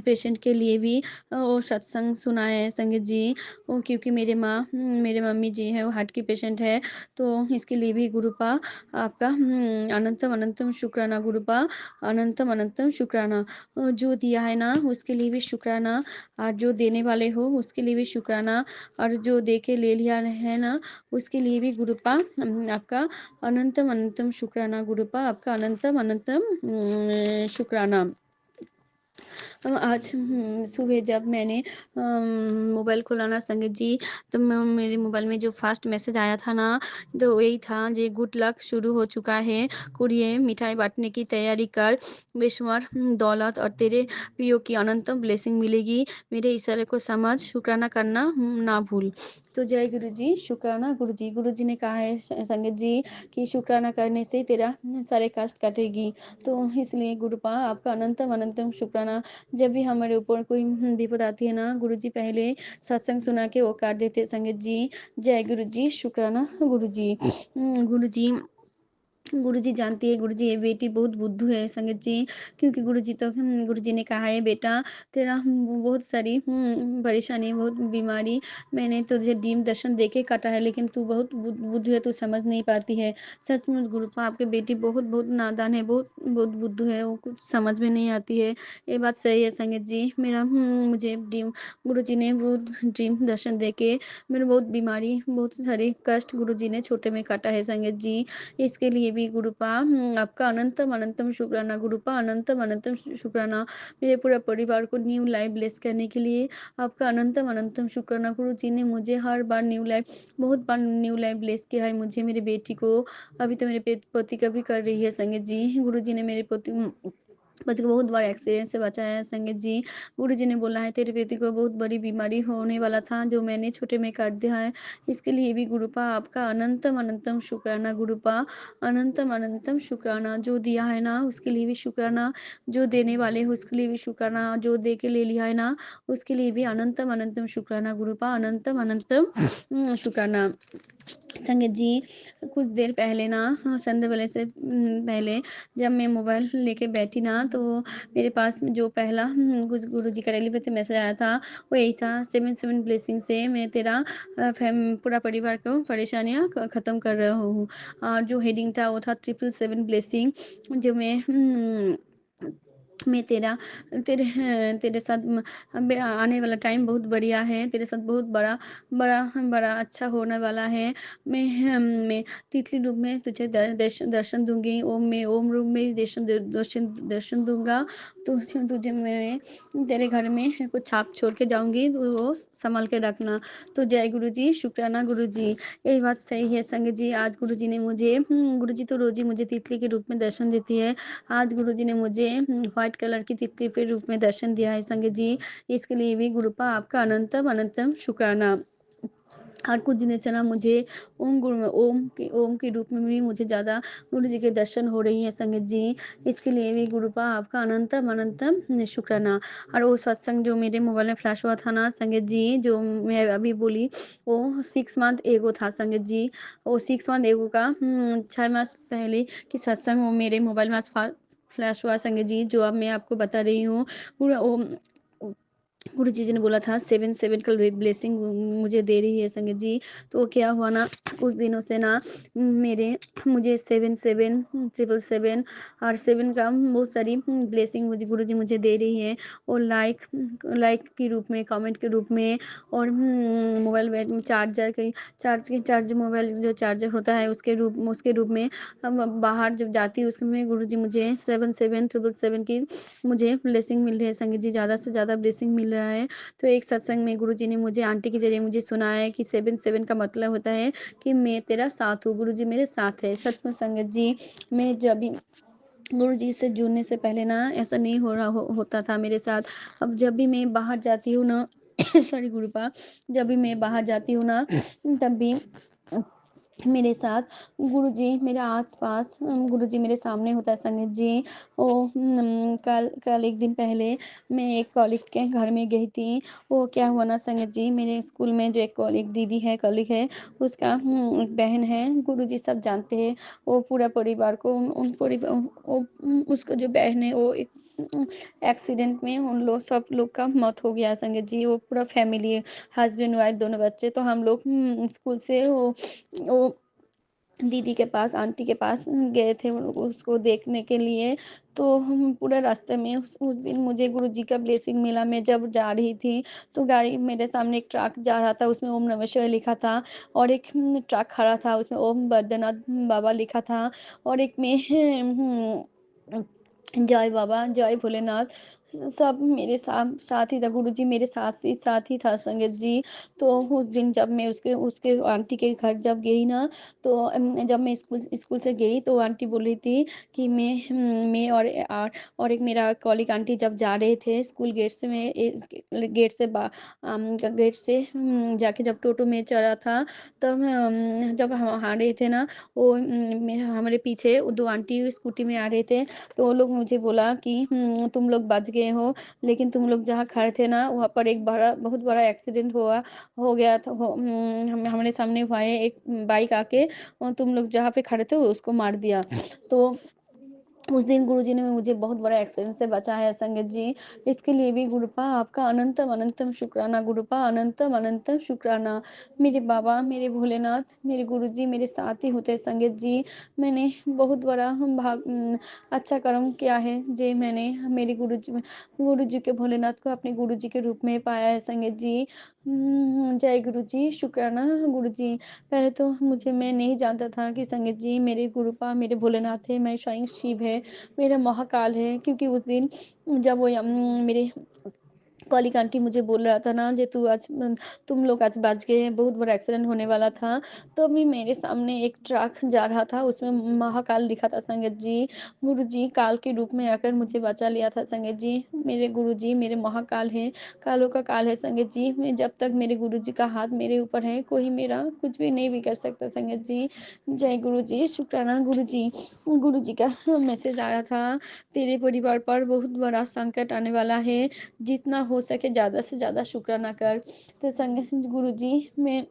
पेशेंट के लिए भी वो सत्संग सुनाया है संगत जी। वो क्योंकि मेरे मम्मी जी है वो हार्ट की पेशेंट है। तो इसके लिए भी गुरुपा आपका अनंतम अनंतम शुक्राना गुरुपा, अनंतम अनंतम शुक्राना। जो दिया है ना उसके लिए भी शुक्राना, और जो देने वाले हो उसके लिए भी शुक्राना, और जो दे के ले लिया है ना उसके लिए भी गुरुपा आपका अनंतम अनंतम शुक्राना गुरुपा, आपका अनंतम अनंतम शुक्राना। आज सुबह जब मैंने मोबाइल खोला ना संगत जी, तो मेरे मोबाइल में जो फर्स्ट मैसेज आया था ना, तो यही था जे गुड लक शुरू हो चुका है, कुड़िए मिठाई बांटने की तैयारी कर, बेशुमार दौलत और तेरे पियो की अनंतम ब्लेसिंग मिलेगी, मेरे इशारे को समझ, शुक्राना करना ना भूल। तो जय गुरु जी, शुक्राना गुरु जी ने कहा है संगत जी कि शुक्राना करने से तेरा सारे कष्ट कटेगी। तो इसलिए गुरुपा आपका अनंतम अनंतम शुक्राना। जब भी हमारे ऊपर कोई विपद आती है ना गुरुजी पहले सत्संग सुना के वो काट देते संगत जी। जय गुरु जी, शुक्राना गुरु जी। गुरुजी जानती है गुरुजी ये बेटी बहुत बुद्धू है संगत जी, क्योंकि गुरुजी ने कहा है बेटा तेरा बहुत सारी परेशानी बहुत बीमारी मैंने तुझे दीन दर्शन दे के काटा है, लेकिन तू बहुत बुद्धू है, तू समझ नहीं पाती है। सचमुच गुरुपा आपकी बेटी बहुत बहुत नादान है, बहुत बहुत बुद्धू है, वो कुछ समझ में नहीं आती है। ये बात सही है संगत जी। मेरा मुझे ड्रीम गुरुजी ने बहुत ड्रीम दर्शन दे के मेरे बहुत बीमारी बहुत सारे कष्ट गुरुजी ने छोटे में काटा है संगत जी। इसके लिए भी गुरुपा आपका अनंतम अनंतम शुक्राना गुरुपा, अनंतम अनंतम शुक्राना। मेरे पूरा परिवार को न्यू लाइफ ब्लेस करने के लिए आपका अनंतम अनंतम शुक्राना। गुरु जी ने मुझे हर बार बहुत बार न्यू लाइफ ब्लेस किया है, मुझे मेरे बेटी को, अभी तो मेरे पति का भी कर रही है संगत जी। गुरु जी ने मेरे पति को बहुत बड़ा एक्सीडेंट से बचाया है संगत जी। गुरु जी ने बोला है तेरे बेटी को बहुत बड़ी बीमारी होने वाला था, जो मैंने छोटे में काट दिया है। इसके लिए भी गुरुपा आपका अनंतम अनंतम शुक्राना गुरुपा, अनंतम अनंतम शुक्राना। जो दिया है ना उसके लिए भी शुक्राना, जो देने वाले हो उसके लिए भी शुक्राना, जो दे के ले लिया है ना उसके लिए भी अनंतम अनंतम शुक्राना गुरुपा, अनंतम अनंतम शुक्राना। संगत जी कुछ देर पहले ना संध्या वाले से पहले जब मैं मोबाइल लेके बैठी ना, तो मेरे पास में जो पहला गुरु जी का टेलीपैथी मैसेज आया था वो यही था, 7 ब्लेसिंग से मैं तेरा पूरा परिवार को परेशानियाँ ख़त्म कर रहा हूँ। और जो हेडिंग था वो था 777 ब्लेसिंग, जो मैं तेरे तेरे साथ आने वाला टाइम बहुत बढ़िया है, तेरे साथ बहुत बड़ा बड़ा बड़ा अच्छा होने वाला है। मैं तितली रूप में तुझे दर्शन दूंगी, मैं ओम रूप में दर्शन दूंगा। तो तुझे मैं तेरे घर में कुछ छाप छोड़ के जाऊंगी, तो वो संभाल के रखना। तो जय गुरु जी, शुक्राना गुरु जी। यही बात सही है संगत जी। आज गुरु जी ने मुझे गुरु जी तो रोज ही मुझे तितली के रूप में दर्शन देती है, आज गुरु जी ने मुझे व्हाइट कलर की तितली के रूप में दर्शन दिया है संगत जी। इसके लिए भी गुरुपा आपका अनंतम अनंतम शुक्राना। और कुछ दिनों से ना मुझे ओम के रूप में भी मुझे ज़्यादा गुरु जी के दर्शन हो रही है संगत जी। इसके लिए भी गुरुपा आपका अनंतम अनंतम शुक्राना। और वो सत्संग जो मेरे मोबाइल में फ्लैश हुआ था ना संगत जी, जो मैं अभी बोली, वो 6 मंथ एगो था संगत जी। वो 6 मंथ एगो का 6 मास पहले की सत्संग वो मेरे मोबाइल में फ्लैश हुआ संगत जी, जो अब मैं आपको बता रही हूँ। पूरा गुरुजी ने बोला था 7 का ब्लेसिंग मुझे दे रही है संगत जी। तो क्या हुआ ना, उस दिनों से ना मुझे 7 7 7 और 7 का बहुत सारी ब्लेसिंग गुरुजी मुझे दे रही है। और लाइक के रूप में, कमेंट के रूप में, और मोबाइल चार्ज मोबाइल जो चार्जर होता है उसके रूप में हम बाहर जब जाती हूँ उसमें गुरुजी मुझे 7 7 7 की मुझे ब्लेसिंग मिल रही है संगत जी, ज़्यादा से ज़्यादा ब्लेसिंग मिल रहा है। तो एक सत्संग में गुरुजी ने मुझे आंटी के जरिए मुझे सुनाया है कि 7 7 का मतलब होता है कि मैं तेरा साथ हूँ, गुरुजी मेरे साथ है। सच में संगत जी, मैं जब भी गुरुजी से जुड़ने से पहले ना ऐसा नहीं होता था मेरे साथ। अब जब भी मैं बाहर जाती हूँ ना सॉरी गुरुपा, जब भी मैं बाहर जाती हूँ ना तब भी मेरे साथ गुरुजी मेरे आसपास, गुरुजी मेरे सामने होता है संगत जी। ओ कल एक दिन पहले मैं एक कॉलीग के घर में गई थी। वो क्या हुआ ना संगत जी, मेरे स्कूल में जो एक कॉलीग दीदी है, कॉलीग है, उसका एक बहन है, गुरुजी सब जानते हैं। वो पूरा परिवार को उसका जो बहन है वो एक एक्सीडेंट में उन लोग सब लोग का मौत हो गया संगत जी। वो पूरा फैमिली, हस्बैंड वाइफ दोनों बच्चे। तो हम लोग स्कूल से वो दीदी के पास, आंटी के पास गए थे उसको देखने के लिए। तो हम पूरा रास्ते में उस दिन मुझे गुरुजी का ब्लेसिंग मिला। मैं जब जा रही थी तो गाड़ी मेरे सामने एक ट्रक जा रहा था, उसमें ओम नमः शिवाय लिखा था। और एक ट्रक खड़ा था, उसमें ओम बैद्यनाथ बाबा लिखा था। और एक में जय बाबा, जय भोलेनाथ, सब मेरे साथ ही था। गुरुजी मेरे साथ ही था संगत जी। तो उस दिन जब मैं उसके उसके आंटी के घर जब गई ना, तो जब मैं स्कूल से गई तो आंटी बोल रही थी कि मैं और एक मेरा कॉलीग आंटी जब जा रहे थे स्कूल गेट से, गेट से जाके जब टोटो में चढ़ा था, तब जब हम आ रहे थे ना, वो हमारे पीछे वो दो आंटी स्कूटी में आ रहे थे। तो वो लोग मुझे बोला कि तुम लोग बच गए हो, लेकिन तुम लोग जहाँ खड़े थे ना वहाँ पर एक बहुत बड़ा एक्सीडेंट हो गया था। हमारे सामने हुआ है, एक बाइक आके और तुम लोग जहाँ पे खड़े थे उसको मार दिया। तो उस दिन गुरुजी ने मुझे बहुत बड़ा एक्सीडेंट से बचाया है संगत जी। इसके लिए भी गुरुपा आपका अनंतम अनंतम शुक्राना, गुरुपा अनंतम अनंतम शुक्राना। मेरे बाबा, मेरे भोलेनाथ, मेरे गुरुजी मेरे साथ ही होते हैं संगत जी। मैंने बहुत बड़ा अच्छा कर्म किया है जे मैंने मेरे गुरुजी के भोलेनाथ को अपने गुरुजी के रूप में पाया है संगत जी। जय गुरुजी, शुक्राना गुरुजी। पहले तो मैं नहीं जानता था कि संगत जी मेरे गुरुपा मेरे भोलेनाथ है, मैं स्वयं शिव है, मेरा महाकाल है। क्योंकि उस दिन जब वो मेरे कॉलीग आंटी मुझे बोल रहा था ना जे तुम लोग आज बच गए, बहुत बड़ा एक्सीडेंट होने वाला था, तो अभी मेरे सामने एक ट्रक जा रहा था, उसमें महाकाल लिखा था संगत जी। गुरुजी काल के रूप में आकर मुझे बचा लिया था संगत जी। मेरे गुरुजी मेरे महाकाल हैं, कालों का काल है संगत जी। मैं जब तक मेरे गुरुजी का हाथ मेरे ऊपर है, कोई मेरा कुछ भी नहीं बिगड़ सकता संगत जी। जय गुरुजी, शुक्राना गुरुजी। गुरुजी का मैसेज आया था, तेरे परिवार पर बहुत बड़ा संकट आने वाला है, जितना हो सके ज़्यादा से ज़्यादा शुक्राना कर। तो संगत गुरुजी, मैं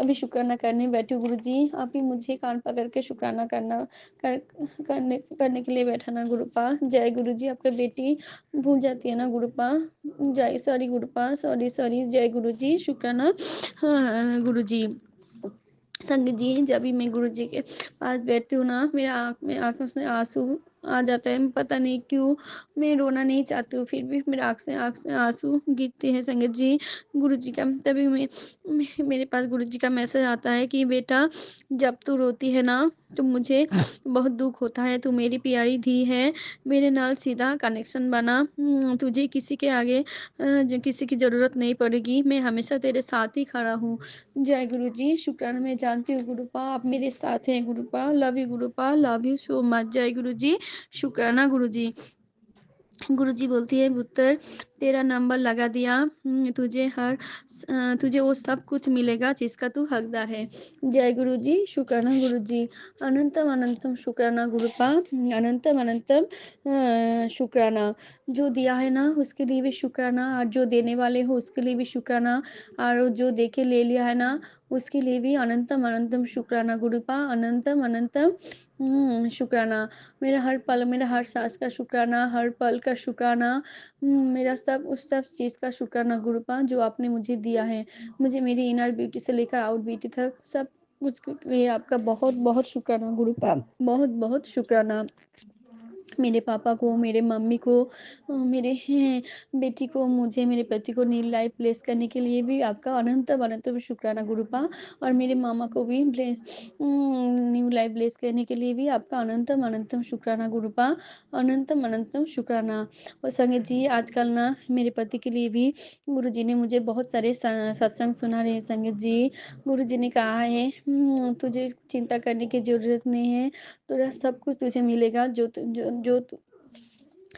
अभी शुक्राना करने बैठी हूँ। गुरुजी आप ही मुझे कान पकड़ के शुक्राना करने के लिए बैठाना गुरुपा। जय गुरुजी। आपका बेटी भूल जाती है ना गुरुपा, जय सॉरी गुरुपा, सॉरी जय गुरुजी, शुक्राना। हाँ गुरुजी। संगत जी जब भी मैं गुरुजी के पास बैठती हूँ ना, मेरा आँखों से आंसू आ जाता है। पता नहीं क्यों, मैं रोना नहीं चाहती हूँ, फिर भी मेरे आँख से आंसू गिरते हैं संगत जी। गुरुजी का तभी मेरे पास गुरुजी का मैसेज आता है कि बेटा जब तू रोती है ना तो मुझे बहुत दुख होता है, तू मेरी प्यारी धी है, मेरे नाल सीधा कनेक्शन बना। तुझे किसी के आगे किसी की ज़रूरत नहीं पड़ेगी, मैं हमेशा तेरे साथ ही खड़ा हूँ। जय गुरुजी, शुक्राना। मैं जानती हूँ गुरुपा आप मेरे साथ हैं Gurupa. Love you Gurupa, love you so much. जय गुरुजी, शुक्राना गुरुजी। गुरुजी बोलती है पुत्र तेरा नंबर लगा दिया, तुझे वो सब कुछ मिलेगा जिसका तू हकदार है। जय गुरुजी, शुक्राना गुरुजी। अनंतम अनंतम शुक्राना गुरुपा, अनंतम अनंतम शुक्राना। जो दिया है ना उसके लिए भी शुक्राना, और जो देने वाले हो उसके लिए भी शुक्राना, और जो दे के ले लिया है ना उसके लिए भी अनंतम अनंतम शुक्राना गुरुपा, अनंतम अनंतम शुक्राना। मेरा हर पल, मेरा हर सांस का शुक्राना, हर पल का शुक्राना। मेरा उस सब चीज़ का शुक्राना गुरुपा जो आपने मुझे दिया है। मुझे मेरी इनर ब्यूटी से लेकर आउट ब्यूटी तक सब कुछ के लिए आपका बहुत बहुत शुक्राना गुरुपा, बहुत बहुत शुक्राना। मेरे पापा को, मेरे मम्मी को, मेरे बेटी को, मुझे, मेरे पति को न्यू लाइफ ब्लेस करने के लिए भी आपका अनंतम अनंतम शुक्राना गुरुपा, और मेरे मामा को भी न्यू लाइफ ब्लेस करने के लिए भी आपका अनंतम अनंतम शुक्राना गुरुपा, अनंतम अनंतम शुक्राना। और संगत जी आजकल ना मेरे पति के लिए भी गुरु जी ने मुझे बहुत सारे सत्संग सुना रहे हैं। संगत जी गुरु जी ने कहा है तुझे चिंता करने की जरूरत नहीं है, तेरा सब कुछ तुझे मिलेगा, जो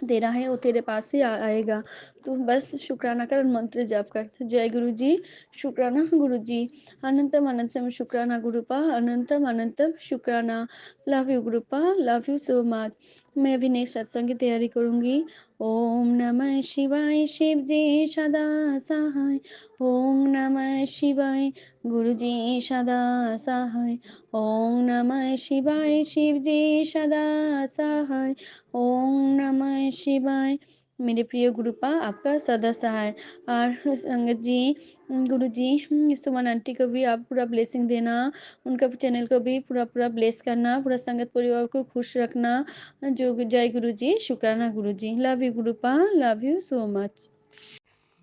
तेरा है वो तेरे पास से आएगा। तू बस शुक्राना कर, मंत्र जाप कर। जय गुरु जी, शुक्राना गुरु जी, अनंतम अनंतम शुक्राना गुरुपा, अनंतम अनंतम शुक्राना। Love you Gurupa, love you so much. मैं अभी नेक्स्ट सत्संग की तैयारी करूंगी। ओम नमः शिवाय, शिव जी सदा सहाय। ओम नमः शिवाय, गुरु जी सदा सहाय। ओम नमः शिवाय, शिव जी सदा सहाय। ओम नमः शिवाय। मेरे प्रिय गुरुपा आपका सदा सहाय। और संगत जी गुरु जी सुमन आंटी को भी आप पूरा ब्लेसिंग देना, उनका चैनल को भी पूरा पूरा ब्लेस करना, पूरा संगत परिवार को खुश रखना। जो जय गुरु जी, शुक्राना Guru ji, love you Gurupa, love you so much.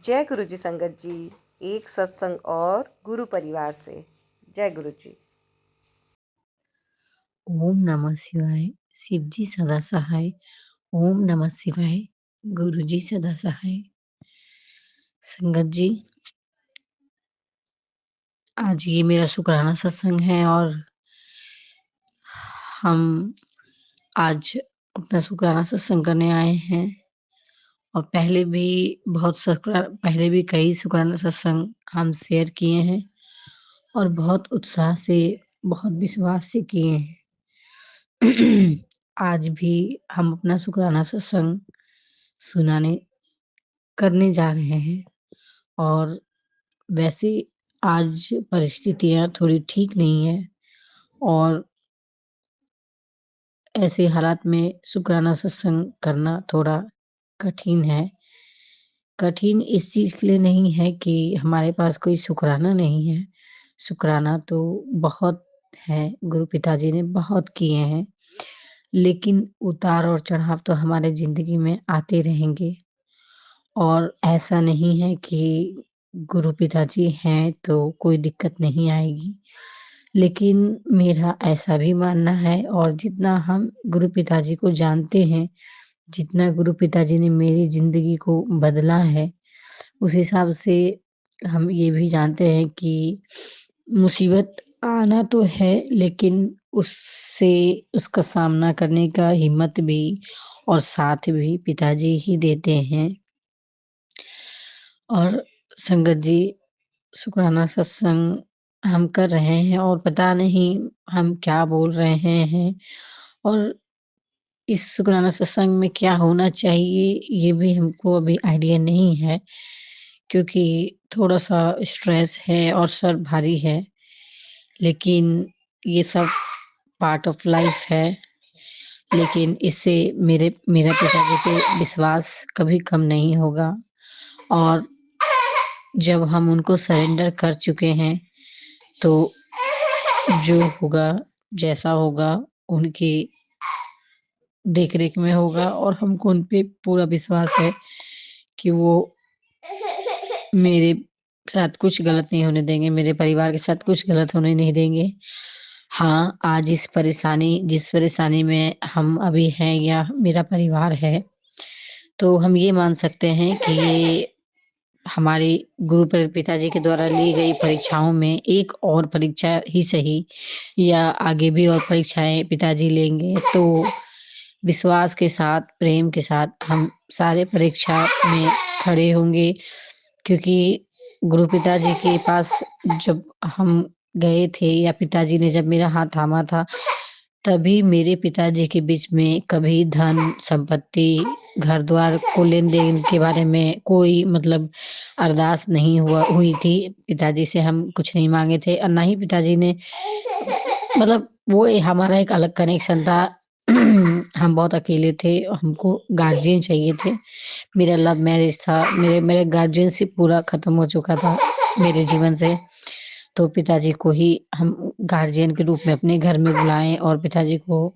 जय गुरु जी संगत जी, एक सत्संग और गुरु परिवार से। जय गुरु जी। ओम नमः शिवाय, शिव जी सदा सहाय। ओम नमः शिवाय, गुरु जी सदा सहाय। संगत जी आज ये मेरा शुक्राना सत्संग है और हम आज अपना शुक्राना सत्संग करने आए हैं। और पहले भी कई शुक्राना सत्संग हम शेयर किए हैं और बहुत उत्साह से, बहुत विश्वास से किए हैं। आज भी हम अपना शुक्राना सत्संग करने जा रहे हैं। और वैसे आज परिस्थितियाँ थोड़ी ठीक नहीं है और ऐसे हालात में शुक्राना सत्संग करना थोड़ा कठिन है। कठिन इस चीज़ के लिए नहीं है कि हमारे पास कोई शुक्राना नहीं है, शुक्राना तो बहुत है, गुरु पिताजी ने बहुत किए हैं, लेकिन उतार और चढ़ाव तो हमारे ज़िंदगी में आते रहेंगे। और ऐसा नहीं है कि गुरु पिताजी हैं तो कोई दिक्कत नहीं आएगी। लेकिन मेरा ऐसा भी मानना है और जितना हम गुरु पिताजी को जानते हैं, जितना गुरु पिताजी ने मेरी ज़िंदगी को बदला है, उस हिसाब से हम ये भी जानते हैं कि मुसीबत आना तो है लेकिन उसका सामना करने का हिम्मत भी और साथ भी पिताजी ही देते हैं। और संगत जी शुक्राना सत्संग हम कर रहे हैं और पता नहीं हम क्या बोल रहे हैं और इस शुक्राना सत्संग में क्या होना चाहिए ये भी हमको अभी आइडिया नहीं है, क्योंकि थोड़ा-सा स्ट्रेस है और सर भारी है। लेकिन ये सब पार्ट ऑफ लाइफ है। लेकिन इससे मेरा पिताजी पे विश्वास कभी कम नहीं होगा और जब हम उनको सरेंडर कर चुके हैं, तो जो होगा, जैसा होगा, उनकी देख-रेख में होगा और हमको उन पे पूरा विश्वास है कि वो मेरे साथ कुछ गलत नहीं होने देंगे, मेरे परिवार के साथ कुछ गलत होने नहीं देंगे। हाँ, आज जिस परेशानी में हम अभी हैं या मेरा परिवार है, तो हम ये मान सकते हैं कि ये हमारे पिताजी के द्वारा ली गई परीक्षाओं में एक और परीक्षा ही सही या आगे भी और परीक्षाएँ पिताजी लेंगे, तो विश्वास के साथ, प्रेम के साथ हम सारे परीक्षा में खड़े होंगे। क्योंकि गुरु पिताजी के पास जब हम गए थे या पिताजी ने जब मेरा हाथ थामा था, तभी मेरे पिताजी के बीच में कभी धन, संपत्ति, घर-द्वार को लेन-देन के बारे में कोई मतलब अरदास नहीं हुई थी। पिताजी से हम कुछ नहीं माँगे थे और ना ही पिताजी ने मतलब वो हमारा एक अलग कनेक्शन था। हम बहुत अकेले थे, हमको गार्जियन चाहिए थे। मेरा लव मैरिज था, मेरे मेरे गार्जियनशिप पूरा खत्म हो चुका था मेरे जीवन से। तो पिताजी को ही हम गार्जियन के रूप में अपने घर में बुलाएँ और पिताजी को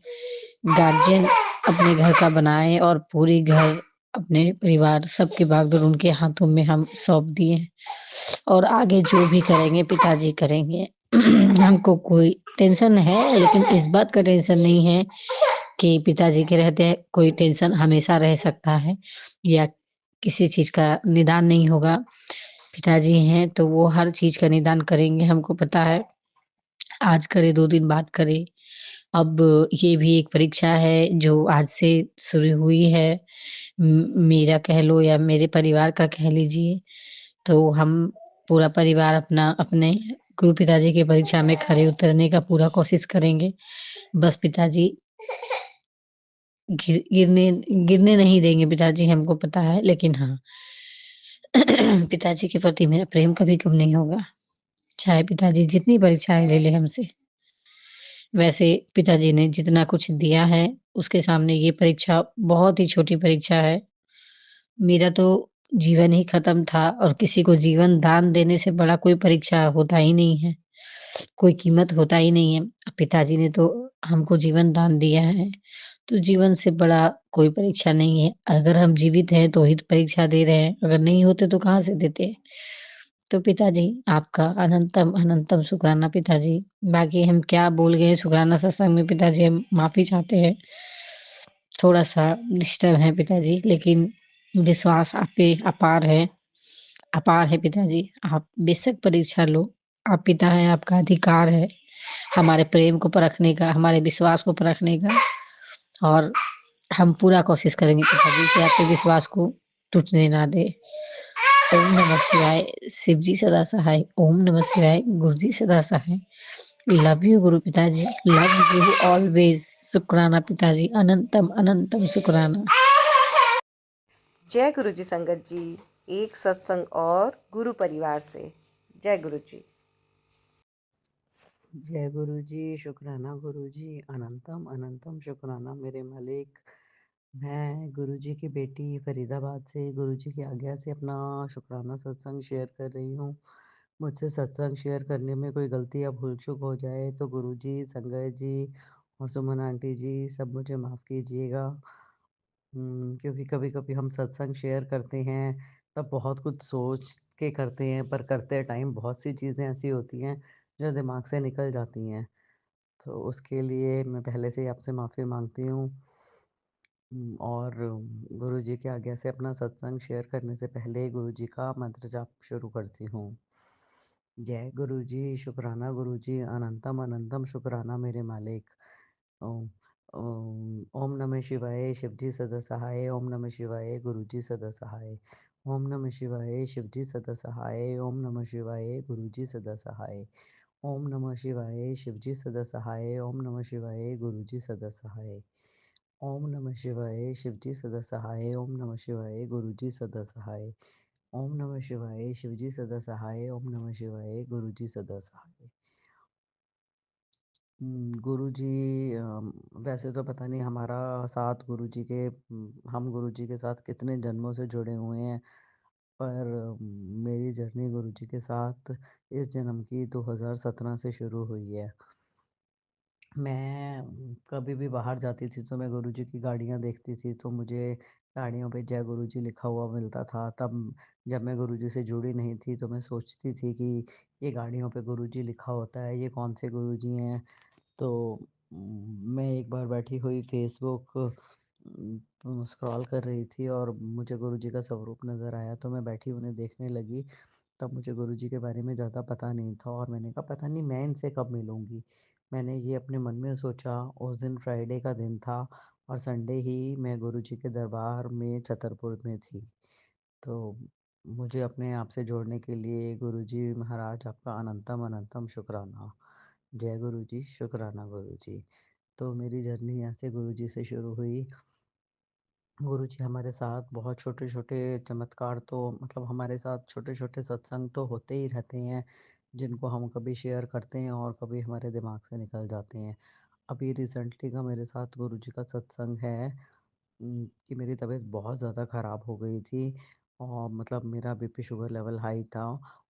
गार्जियन अपने घर का बनाएँ और पूरी घर, अपने परिवार, सबकी भागदौड़ उनके हाथों में हम सौंप दिए हैं और आगे जो भी करेंगे पिताजी करेंगे। हमको कोई टेंशन है, लेकिन इस बात का टेंशन नहीं है कि पिताजी के रहते कोई टेंशन हमेशा रह सकता है या किसी चीज़ का निदान नहीं होगा। पिताजी हैं तो वो हर चीज़ का निदान करेंगे, हमको पता है। आज करे 2 दिन बाद करे। अब ये भी एक परीक्षा है जो आज से शुरू हुई है। मेरा कह लो या मेरे परिवार का कह लीजिए, तो हम पूरा परिवार अपना अपने गुरु पिताजी की परीक्षा में खरे उतरने का पूरा कोशिश करेंगे। बस पिताजी गिरने गिरने नहीं देंगे पिताजी, हमको पता है, लेकिन हाँ, पिताजी के प्रति मेरा प्रेम कभी कम नहीं होगा, चाहे पिताजी जितनी परीक्षाएँ ले लें हमसे। वैसे पिताजी ने जितना कुछ दिया है, उसके सामने ये परीक्षा बहुत ही छोटी परीक्षा है। मेरा तो जीवन ही खत्म था और किसी को जीवन दान देने से बड़ा कोई परीक्षा होता ही नहीं है, कोई कीमत होता ही नहीं है। पिताजी ने तो हमको जीवन दान दिया है, तो जीवन से बड़ा कोई परीक्षा नहीं है। अगर हम जीवित हैं तो ही तो परीक्षा दे रहे हैं, अगर नहीं होते तो कहाँ से देते? तो पिताजी, आपका अनंतम अनंतम शुक्राना पिताजी। बाकी हम क्या बोल गए शुक्राना सत्संग में पिताजी, हम माफ़ी चाहते हैं। थोड़ा-सा डिस्टर्ब हैं पिताजी, लेकिन विश्वास आप पे अपार है पिताजी। आप बेशक परीक्षा लो, आप पिता हैं, आपका अधिकार है हमारे प्रेम को परखने का, हमारे विश्वास को परखने का, और हम पूरा कोशिश करेंगे पिताजी कि आपके विश्वास को टूटने ना दें। ओम नमः शिवाय, शिव जी सदा सहाय। ओम नमः शिवाय, गुरु जी सदा सहाय। लव यू गुरु पिताजी, लव यू ऑलवेज। शुक्राना पिताजी, अनंतम अनंतम शुक्राना। जय गुरु जी संगत जी। एक सत्संग और गुरु परिवार से। जय गुरु जी। जय गुरु जी, शुक्राना गुरु जी, अनंतम अनंतम शुक्राना मेरे मालिक। मैं गुरु जी की बेटी फरीदाबाद से गुरु जी की आज्ञा से अपना शुक्राना सत्संग शेयर कर रही हूँ। मुझसे सत्संग शेयर करने में कोई गलती या भूल चूक हो जाए तो गुरु जी, संगत जी और सुमन आंटी जी सब मुझे माफ़ कीजिएगा। क्योंकि कभी-कभी हम सत्संग शेयर करते हैं, तब बहुत कुछ सोच के करते हैं, पर करते टाइम बहुत सी चीज़ें ऐसी होती हैं, जो दिमाग से निकल जाती हैं। तो उसके लिए मैं पहले से ही आपसे माफ़ी माँगती हूँ। और गुरु जी की आज्ञा से अपना सत्संग शेयर करने से पहले गुरु जी का मंत्र जाप शुरू करती हूँ। जय गुरु जी, शुक्राना गुरु जी, अनंतम अनंतम शुक्राना मेरे मालिक। ओम ओम नमः शिवाय, शिव जी सदा सहाय। ओम नमः शिवाय, गुरु जी सदा सहाय। ओम नमः शिवाय, शिव जी सदा सहाय। ओम नमः शिवाय, गुरु जी सदा सहाय। ओम नमः शिवाय, शिव जी सदा सहाय। ओम नमः शिवाय, गुरु जी सदा सहाय। ओम नमः शिवाय, शिव जी सदा सहाय। ओम नमः शिवाय, गुरु जी सदा सहाय। ओम नमः शिवाय, शिव जी सदा सहाय। ओम नमः शिवाय, गुरु जी सदा सहाय। गुरुजी, वैसे तो पता नहीं हमारा साथ गुरुजी के, हम गुरुजी के साथ कितने जन्मों से जुड़े हुए हैं, पर मेरी जर्नी गुरुजी के साथ इस जन्म की 2017 से शुरू हुई है। मैं कभी भी बाहर जाती थी तो मैं गुरुजी की गाड़ियाँ देखती थी, तो मुझे गाड़ियों पे जय गुरुजी लिखा हुआ मिलता था। तब जब मैं गुरुजी से जुड़ी नहीं थी तो मैं सोचती थी कि ये गाड़ियों पे गुरुजी लिखा होता है, ये कौन से गुरुजी हैं? तो मैं एक बार बैठी हुई फेसबुक स्क्रॉल कर रही थी और मुझे गुरुजी का स्वरूप नज़र आया, तो मैं बैठी उन्हें देखने लगी। तब मुझे गुरुजी के बारे में ज़्यादा पता नहीं था और मैंने कहा पता नहीं मैं इनसे कब मिलूँगी। मैंने ये अपने मन में सोचा। उस दिन फ्राइडे का दिन था और संडे ही मैं गुरुजी के दरबार में छतरपुर में थी। तो मुझे अपने आप से जोड़ने के लिए गुरुजी महाराज आपका अनंतम अनंतम शुक्राना। जय गुरु जी, शुक्राना गुरु जी। तो मेरी जर्नी ऐसे गुरु जी से शुरू हुई। गुरु जी हमारे साथ बहुत छोटे-छोटे चमत्कार, तो मतलब हमारे साथ छोटे-छोटे सत्संग तो होते ही रहते हैं, जिनको हम कभी शेयर करते हैं और कभी हमारे दिमाग से निकल जाते हैं। अभी रिसेंटली का मेरे साथ गुरुजी का सत्संग है कि मेरी तबीयत बहुत ज़्यादा ख़राब हो गई थी और मतलब मेरा बीपी शुगर लेवल हाई था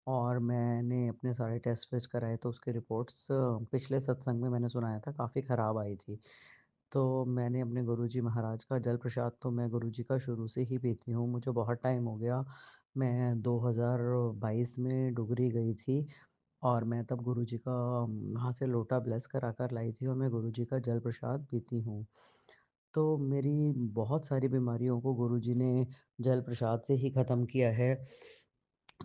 और मैंने अपने सारे टेस्ट वेस्ट कराए तो उसकी रिपोर्ट्स पिछले सत्संग में मैंने सुनाया था काफ़ी ख़राब आई थी। तो मैंने अपने गुरुजी महाराज का जल प्रसाद तो मैं गुरुजी का शुरू से ही पीती हूँ, मुझे बहुत टाइम हो गया। मैं 2022 में डुगरी गई थी और मैं तब गुरुजी का वहाँ से लोटा ब्लेस करा कर लाई थी और मैं गुरुजी का जल प्रसाद पीती हूँ। तो मेरी बहुत सारी बीमारियों को गुरुजी ने जल प्रसाद से ही ख़त्म किया है।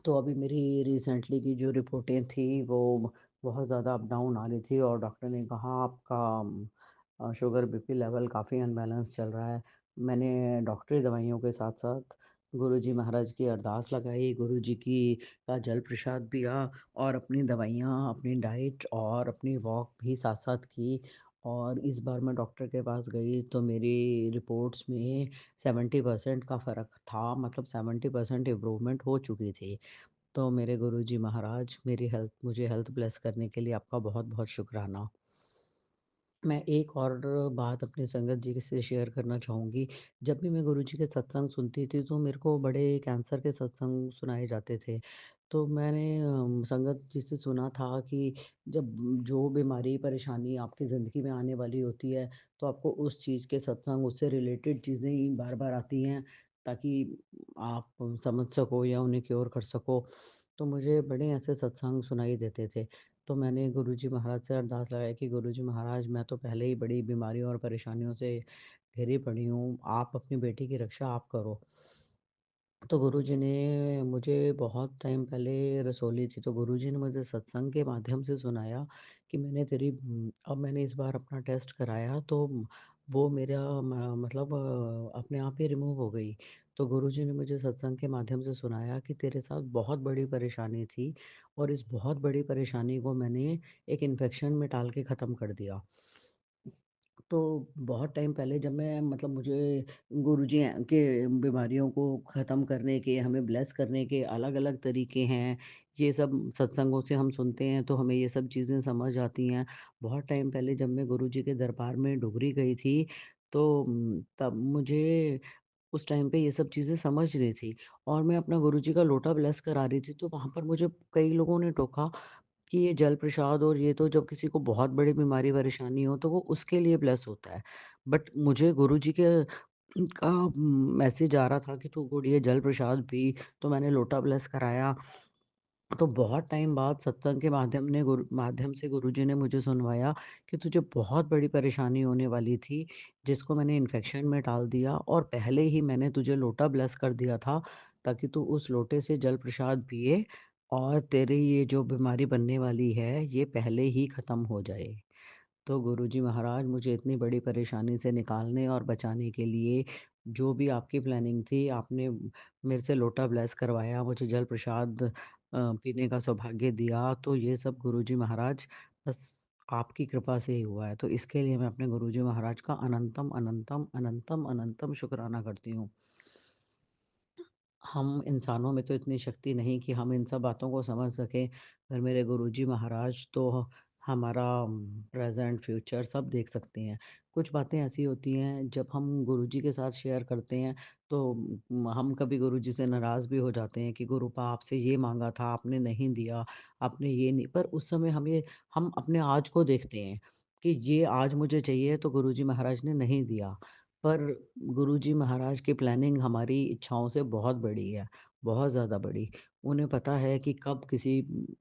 तो अभी मेरी रिसेंटली की जो रिपोर्टें थी वो बहुत ज़्यादा अप डाउन आ रही थी और डॉक्टर ने कहा आपका शुगर बीपी लेवल काफ़ी अनबैलेंस चल रहा है। मैंने डॉक्टरी दवाइयों के साथ-साथ गुरुजी महाराज की अरदास लगाई, गुरुजी की का जल प्रसाद पिया और अपनी दवाइयाँ, अपनी डाइट और अपनी वॉक भी साथ-साथ की और इस बार मैं डॉक्टर के पास गई तो मेरी रिपोर्ट्स में 70% का फ़र्क था, मतलब 70% इम्प्रूवमेंट हो चुकी थी। तो मेरे गुरुजी महाराज मेरी हेल्थ मुझे हेल्थ ब्लेस करने के लिए आपका बहुत-बहुत शुक्राना। मैं एक और बात अपनी संगत जी से शेयर करना चाहूँगी। जब भी मैं गुरुजी के सत्संग सुनती थी तो मेरे को बड़े कैंसर के सत्संग सुनाए जाते थे। तो मैंने संगत जी से सुना था कि जब जो बीमारी परेशानी आपकी ज़िंदगी में आने वाली होती है तो आपको उस चीज़ के सत्संग उससे रिलेटेड चीज़ें ही बार-बार आती हैं ताकि आप समझ सको या उन्हें क्योर कर सको। तो मुझे बड़े ऐसे सत्संग सुनाई देते थे। तो मैंने गुरुजी महाराज से अरदास लगाई कि गुरुजी महाराज मैं तो पहले ही बड़ी बीमारियों और परेशानियों से घिरी पड़ी हूँ, आप अपनी बेटी की रक्षा आप करो। तो गुरुजी ने मुझे बहुत टाइम पहले रसोली थी तो गुरुजी ने मुझे सत्संग के माध्यम से सुनाया कि अब मैंने इस बार अपना टेस्ट कराया तो वो मेरा मतलब अपने आप ही रिमूव हो गई। तो गुरुजी ने मुझे सत्संग के माध्यम से सुनाया कि तेरे साथ बहुत बड़ी परेशानी थी और इस बहुत बड़ी परेशानी को मैंने एक इन्फेक्शन में टाल के ख़त्म कर दिया। तो बहुत टाइम पहले जब मैं मतलब मुझे गुरुजी के बीमारियों को ख़त्म करने के, हमें ब्लेस करने के अलग-अलग तरीके हैं। ये सब सत्संगों से हम सुनते हैं तो हमें ये सब चीज़ें समझ आती हैं। बहुत टाइम पहले जब मैं गुरुजी के दरबार में डुगरी गई थी तो तब मुझे उस टाइम पे ये सब चीज़ें समझ रही थी और मैं अपना गुरुजी का लोटा ब्लेस करा रही थी तो वहाँ पर मुझे कई लोगों ने टोका कि ये जल प्रसाद और ये तो जब किसी को बहुत बड़ी बीमारी परेशानी हो तो वो उसके लिए ब्लेस होता है। बट मुझे गुरुजी के का मैसेज आ रहा था कि तू गुड ये जल प्रसाद पी, तो मैंने लोटा ब्लेस कराया। तो बहुत टाइम बाद सत्संग के माध्यम से गुरुजी ने मुझे सुनवाया कि तुझे बहुत बड़ी परेशानी होने वाली थी, जिसको मैंने इन्फेक्शन में डाल दिया और पहले ही मैंने तुझे लोटा ब्लेस कर दिया था, ताकि तू उस लोटे से जल प्रसाद पिए और तेरी ये जो बीमारी बनने वाली है, ये पहले ही ख़त्म हो जाए। तो गुरुजी महाराज मुझे इतनी बड़ी परेशानी से निकालने और बचाने के लिए जो भी आपकी प्लानिंग थी आपने मेरे से लोटा ब्लेस करवाया, मुझे जल प्रसाद पीने का सौभाग्य दिया, तो ये सब गुरुजी महाराज बस आपकी कृपा से ही हुआ है। तो इसके लिए मैं अपने गुरुजी महाराज का अनंतम, अनंतम, अनंतम, अनंतम शुक्राना करती हूँ। हम इंसानों में तो इतनी शक्ति नहीं कि हम इन सब बातों को समझ सकें, पर मेरे गुरुजी महाराज तो हमारा प्रेज़ेंट, फ्यूचर सब देख सकते हैं। कुछ बातें ऐसी होती हैं जब हम गुरुजी के साथ शेयर करते हैं तो हम कभी गुरुजी से नाराज़ भी हो जाते हैं कि गुरुपा आपसे ये माँगा था, आपने नहीं दिया, आपने ये नहीं पर उस समय हम अपने आज को देखते हैं कि ये आज मुझे चाहिए तो गुरुजी महाराज ने नहीं दिया। पर गुरुजी महाराज की प्लानिंग हमारी इच्छाओं से बहुत बड़ी है, बहुत ज़्यादा बड़ी। उन्हें पता है कि कब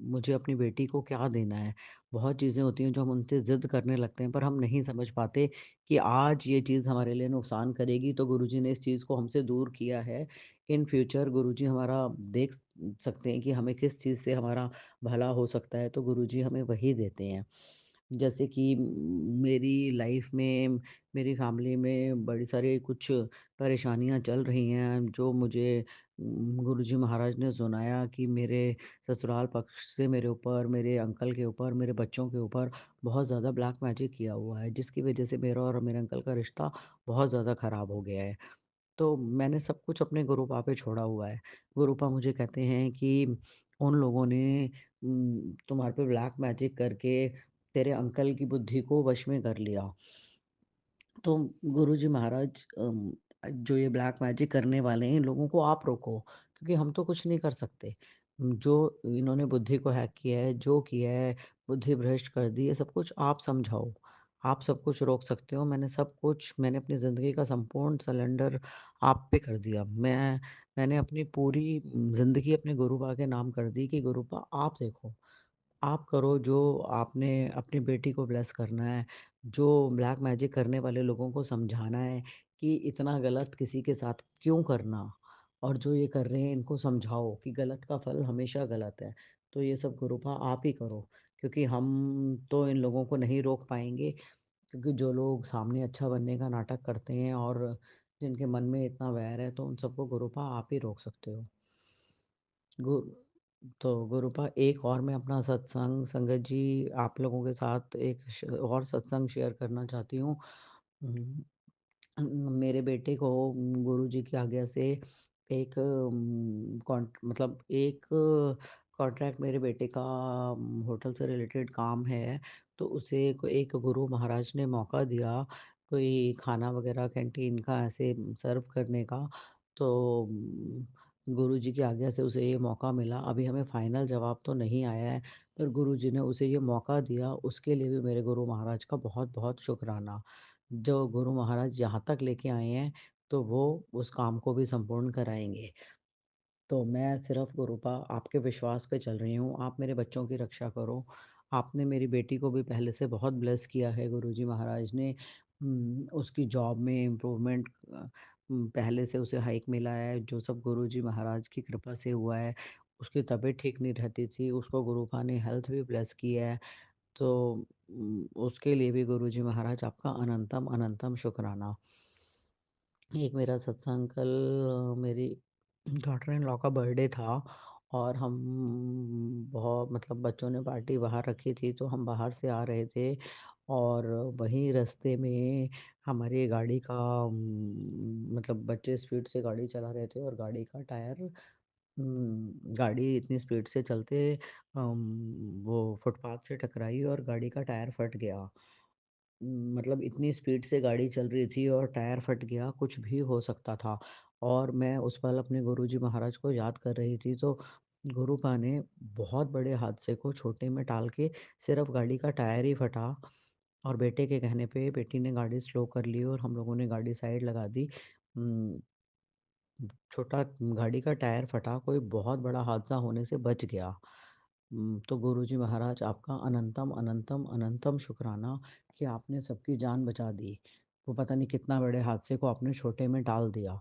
मुझे अपनी बेटी को क्या देना है। बहुत चीज़ें होती हैं जो हम उनसे ज़िद करने लगते हैं पर हम नहीं समझ पाते कि आज ये चीज़ हमारे लिए नुकसान करेगी तो गुरुजी ने इस चीज़ को हमसे दूर किया है। इन फ्यूचर गुरुजी हमारा देख सकते हैं कि हमें किस चीज़ से हमारा भला हो सकता है तो गुरुजी हमें वही देते हैं। जैसे कि मेरी लाइफ में, मेरी फैमिली में बड़ी सारी कुछ परेशानियाँ चल रही हैं, जो मुझे गुरुजी महाराज ने सुनाया कि मेरे ससुराल पक्ष से मेरे ऊपर, मेरे अंकल के ऊपर, मेरे बच्चों के ऊपर बहुत ज़्यादा ब्लैक मैजिक किया हुआ है, जिसकी वजह से मेरा और मेरे अंकल का रिश्ता बहुत ज़्यादा ख़राब हो गया है। तो मैंने सब कुछ अपने गुरुपा पे छोड़ा हुआ है। गुरुपा मुझे कहते हैं कि उन लोगों ने तुम्हारे पे ब्लैक मैजिक करके तेरे अंकल की बुद्धि को वश में कर लिया। तो गुरुजी महाराज जो ये ब्लैक मैजिक करने वाले हैं, इन लोगों को आप रोको, क्योंकि हम तो कुछ नहीं कर सकते। जो इन्होंने बुद्धि को हैक किया है, जो किया है, बुद्धि भ्रष्ट कर दी, ये सब कुछ आप समझाओ। आप सब कुछ रोक सकते हो। मैंने अपनी ज़िंदगी का संपूर्ण सिलेंडर आप पे कर दिया। मैंने अपनी पूरी ज़िंदगी अपने गुरुबा के नाम कर दी कि गुरुबा आप देखो, आप करो जो आपने अपनी बेटी को ब्लेस करना है, जो ब्लैक मैजिक करने वाले लोगों को समझाना है कि इतना गलत किसी के साथ क्यों करना, और जो ये कर रहे हैं इनको समझाओ कि गलत का फल हमेशा गलत है। तो ये सब गुरुपा आप ही करो, क्योंकि हम तो इन लोगों को नहीं रोक पाएंगे, क्योंकि जो लोग सामने अच्छा बनने का नाटक करते हैं और जिनके मन में इतना वैर है, तो उन सबको गुरुपा आप ही रोक सकते हो। गु तो गुरुपा एक और मैं अपना सत्संग संगत जी आप लोगों के साथ और सत्संग शेयर करना चाहती हूँ। उम, मेरे बेटे को गुरुजी की आज्ञा से एक एक कॉन्ट्रैक्ट मेरे बेटे का होटल से रिलेटेड काम है। तो उसे एक गुरु महाराज ने मौका दिया कोई खाना वगैरह कैंटीन का ऐसे सर्व करने का। तो गुरुजी की आज्ञा से उसे ये मौका मिला। अभी हमें फाइनल जवाब तो नहीं आया है, पर गुरुजी ने उसे ये मौका दिया, उसके लिए भी मेरे गुरु महाराज का बहुत बहुत शुक्राना। जो गुरु महाराज यहाँ तक लेके आए हैं, तो वो उस काम को भी संपूर्ण कराएंगे। तो मैं सिर्फ गुरुपा आपके विश्वास पे चल रही हूँ। आप मेरे बच्चों की रक्षा करो। आपने मेरी बेटी को भी पहले से बहुत ब्लेस किया है गुरुजी महाराज ने। उसकी जॉब में इम्प्रूवमेंट, पहले से उसे हाइक मिला है, जो सब गुरुजी महाराज की कृपा से हुआ है। उसकी तबीयत ठीक नहीं रहती थी, उसको गुरुपा ने हेल्थ भी ब्लेस की है। तो उसके लिए भी गुरुजी महाराज आपका अनंतम अनंतम शुक्राना। एक मेरा सत्संग कल मेरी डॉटर इन लॉ का बर्थडे था, और हम बहुत मतलब बच्चों ने पार्टी बाहर रखी थी, तो हम बाहर से आ रहे थे, और वहीं रास्ते में हमारी गाड़ी का मतलब बच्चे स्पीड से गाड़ी चला रहे थे, और गाड़ी का टायर गाड़ी इतनी स्पीड से चलते वो फुटपाथ से टकराई और गाड़ी का टायर फट गया। मतलब इतनी स्पीड से गाड़ी चल रही थी और टायर फट गया, कुछ भी हो सकता था। और मैं उस पल अपने गुरुजी महाराज को याद कर रही थी, तो गुरुपा ने बहुत बड़े हादसे को छोटे में टाल के सिर्फ गाड़ी का टायर ही फटा, और बेटे के कहने पे बेटी ने गाड़ी स्लो कर ली और हम लोगों ने गाड़ी साइड लगा दी। उम, छोटा गाड़ी का टायर फटा, कोई बहुत बड़ा हादसा होने से बच गया। तो गुरुजी महाराज आपका अनंतम अनंतम अनंतम शुक्राना कि आपने सबकी जान बचा दी। वो पता नहीं कितना बड़े हादसे को आपने छोटे में टाल दिया।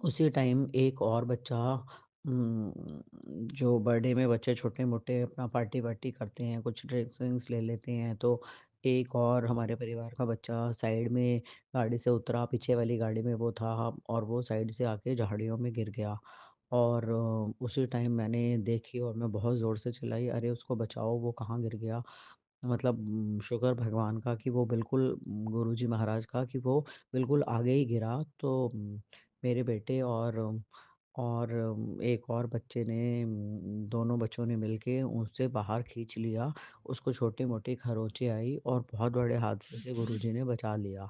उसी टाइम एक और बच्चा, जो बर्थडे में बच्चे छोटे-मोटे अपना पार्टी-वार्टी करते हैं, कुछ ड्रिंक्स-विंक्स ले लेते हैं, तो एक और हमारे परिवार का बच्चा साइड में गाड़ी से उतरा, पीछे वाली गाड़ी में वो था, और वो साइड से आके झाड़ियों में गिर गया। और उसी टाइम मैंने देखी और मैं बहुत ज़ोर से चिल्लाई, "अरे! उसको बचाओ, वो कहाँ गिर गया?" मतलब शुक्र भगवान का कि वो बिल्कुल गुरुजी महाराज का कि वो बिल्कुल आगे ही गिरा। तो मेरे बेटे और एक और बच्चे ने, दोनों बच्चों ने मिलके उसे बाहर खींच लिया। उसको छोटी-मोटी खरोंचें आई और बहुत बड़े हादसे से गुरुजी ने बचा लिया।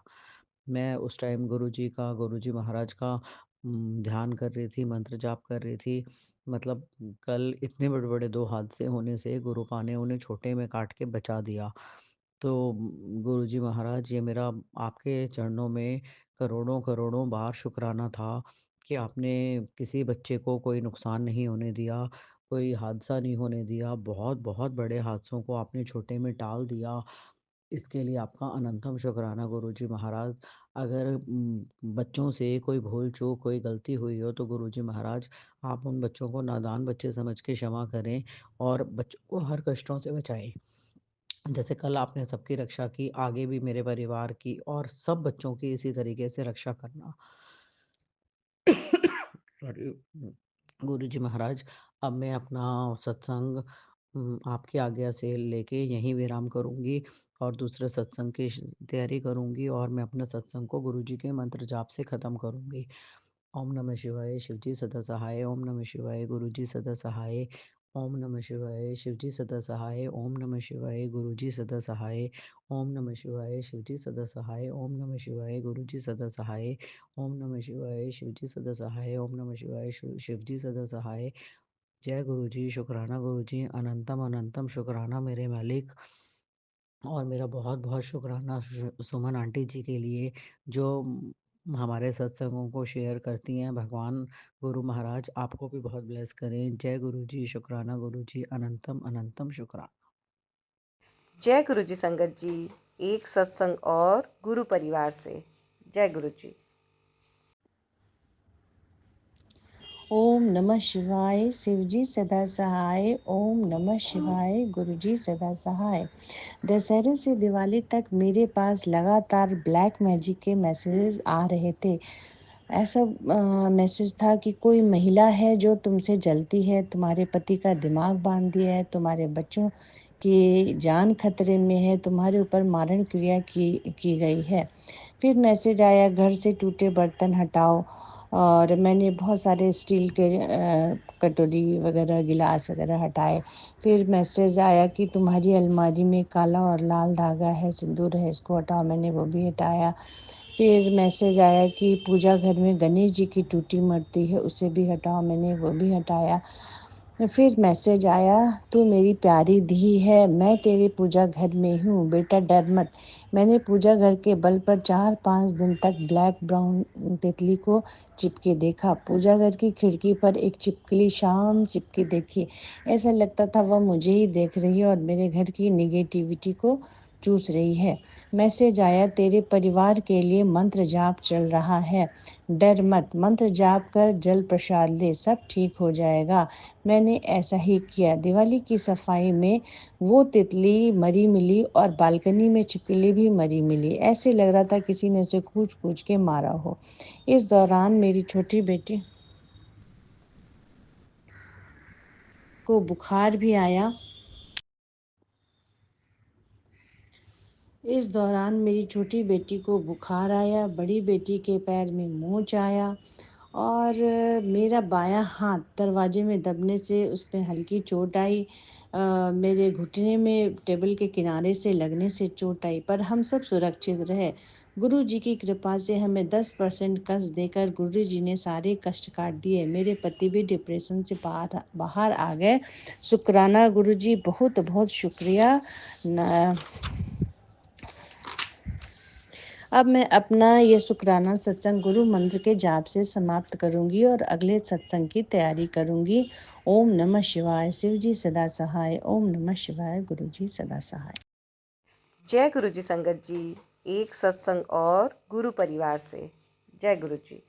मैं उस टाइम गुरुजी महाराज का ध्यान कर रही थी, मंत्र जाप कर रही थी। मतलब कल इतने बड़े-बड़े 2 हादसे होने से गुरुपा ने उन्हें छोटे में काट के बचा दिया। तो गुरुजी महाराज, ये मेरा आपके चरणों में करोड़ों-करोड़ों बार शुकराना था कि आपने किसी बच्चे को कोई नुकसान नहीं होने दिया, कोई हादसा नहीं होने दिया। बहुत-बहुत बड़े हादसों को आपने छोटे में टाल दिया। इसके लिए आपका अनंतम शुक्राना गुरुजी महाराज। अगर बच्चों से कोई भूल-चूक, कोई गलती हुई हो, तो गुरुजी महाराज आप उन बच्चों को नादान बच्चे समझ के क्षमा करें और बच्चों को हर कष्टों से बचाएँ। जैसे कल आपने सबकी रक्षा की, आगे भी मेरे परिवार की और सब बच्चों की इसी तरीके से रक्षा करना। सॉरी। गुरुजी महाराज, अब मैं अपना सत्संग आपकी आज्ञा से लेके यहीं विराम करूँगी और दूसरे सत्संग की तैयारी करूँगी, और मैं अपना सत्संग को गुरुजी के मंत्र जाप से ख़त्म करूँगी। ओम नमः शिवाय, शिवजी सदा सहाय। ओम नमः शिवाय, गुरुजी सदा सहाय। ओम नमः शिवाय शिवजी सदा सहाय। ओम नमः शिवाय गुरुजी सदा सहाय। ओम नमः शिवाय शिवजी सदा सहाय। ओम नमः शिवाय गुरुजी सदा सहाय। ओम नमः शिवाय शिवजी सदा सहाय। ओम नमः शिवाय शिवजी सदा सहाय। जय गुरुजी, शुक्राना गुरुजी, अनंतम अनंतम शुक्राना मेरे मालिक। और मेरा बहुत बहुत शुक्राना सुमन आंटी जी के लिए, जो हमारे सत्संगों को शेयर करती हैं। भगवान गुरु महाराज आपको भी बहुत ब्लेस करें। जय गुरु जी, शुक्राना गुरु जी, अनंतम अनंतम शुक्राना। जय गुरु जी संगत जी, एक सत्संग और गुरु परिवार से। जय गुरु जी। ओम नमः शिवाय शिवजी सदा सहाय। ओम नमः शिवाय गुरुजी सदा सहाय। दशहरे से दिवाली तक मेरे पास लगातार ब्लैक मैजिक के मैसेजेस आ रहे थे। ऐसा मैसेज था कि कोई महिला है जो तुमसे जलती है, तुम्हारे पति का दिमाग बांध दिया है, तुम्हारे बच्चों की जान खतरे में है, तुम्हारे ऊपर मारण क्रिया की गई है। फिर मैसेज आया घर से टूटे बर्तन हटाओ, और मैंने बहुत सारे स्टील के कटोरी वगैरह गिलास वगैरह हटाए। फिर मैसेज आया कि तुम्हारी अलमारी में काला और लाल धागा है, सिंदूर है, इसको हटाओ, मैंने वो भी हटाया। फिर मैसेज आया कि पूजा घर में गणेश जी की टूटी मूर्ति है, उसे भी हटाओ, मैंने वो भी हटाया। फिर मैसेज आया, तू मेरी प्यारी धी है, मैं तेरे पूजा घर में हूँ, बेटा डर मत। मैंने पूजा घर के बल पर 4-5 दिन तक ब्लैक ब्राउन तितली को चिपके देखा। पूजा घर की खिड़की पर एक छिपकली शाम चिपके देखी। ऐसा लगता था वह मुझे ही देख रही है और मेरे घर की निगेटिविटी को चूस रही है। मैसेज आया, तेरे परिवार के लिए मंत्र जाप चल रहा है, डर मत, मंत्र जाप कर जल प्रसाद ले, सब ठीक हो जाएगा। मैंने ऐसा ही किया। दिवाली की सफाई में वो तितली मरी मिली और बालकनी में छिपकली भी मरी मिली। ऐसे लग रहा था किसी ने उसे कूच कूच के मारा हो। इस दौरान मेरी छोटी बेटी को बुखार भी आया। इस दौरान मेरी छोटी बेटी को बुखार आया, बड़ी बेटी के पैर में मोच आया, और मेरा बायां हाथ दरवाजे में दबने से उसमें हल्की चोट आई। मेरे घुटने में टेबल के किनारे से लगने से चोट आई, पर हम सब सुरक्षित रहे। गुरु जी की कृपा से हमें 10% कष्ट देकर गुरु जी ने सारे कष्ट काट दिए। मेरे पति भी डिप्रेशन से बाहर आ गए। शुक्राना गुरु जी, बहुत बहुत शुक्रिया। अब मैं अपना ये शुक्राना सत्संग गुरु मंत्र के जाप से समाप्त करूंगी और अगले सत्संग की तैयारी करूंगी। ओम नमः शिवाय शिवजी सदा सहाय। ओम नमः शिवाय गुरुजी सदा सहाय। जय गुरु जी संगत जी, एक सत्संग और गुरु परिवार से। जय गुरु जी।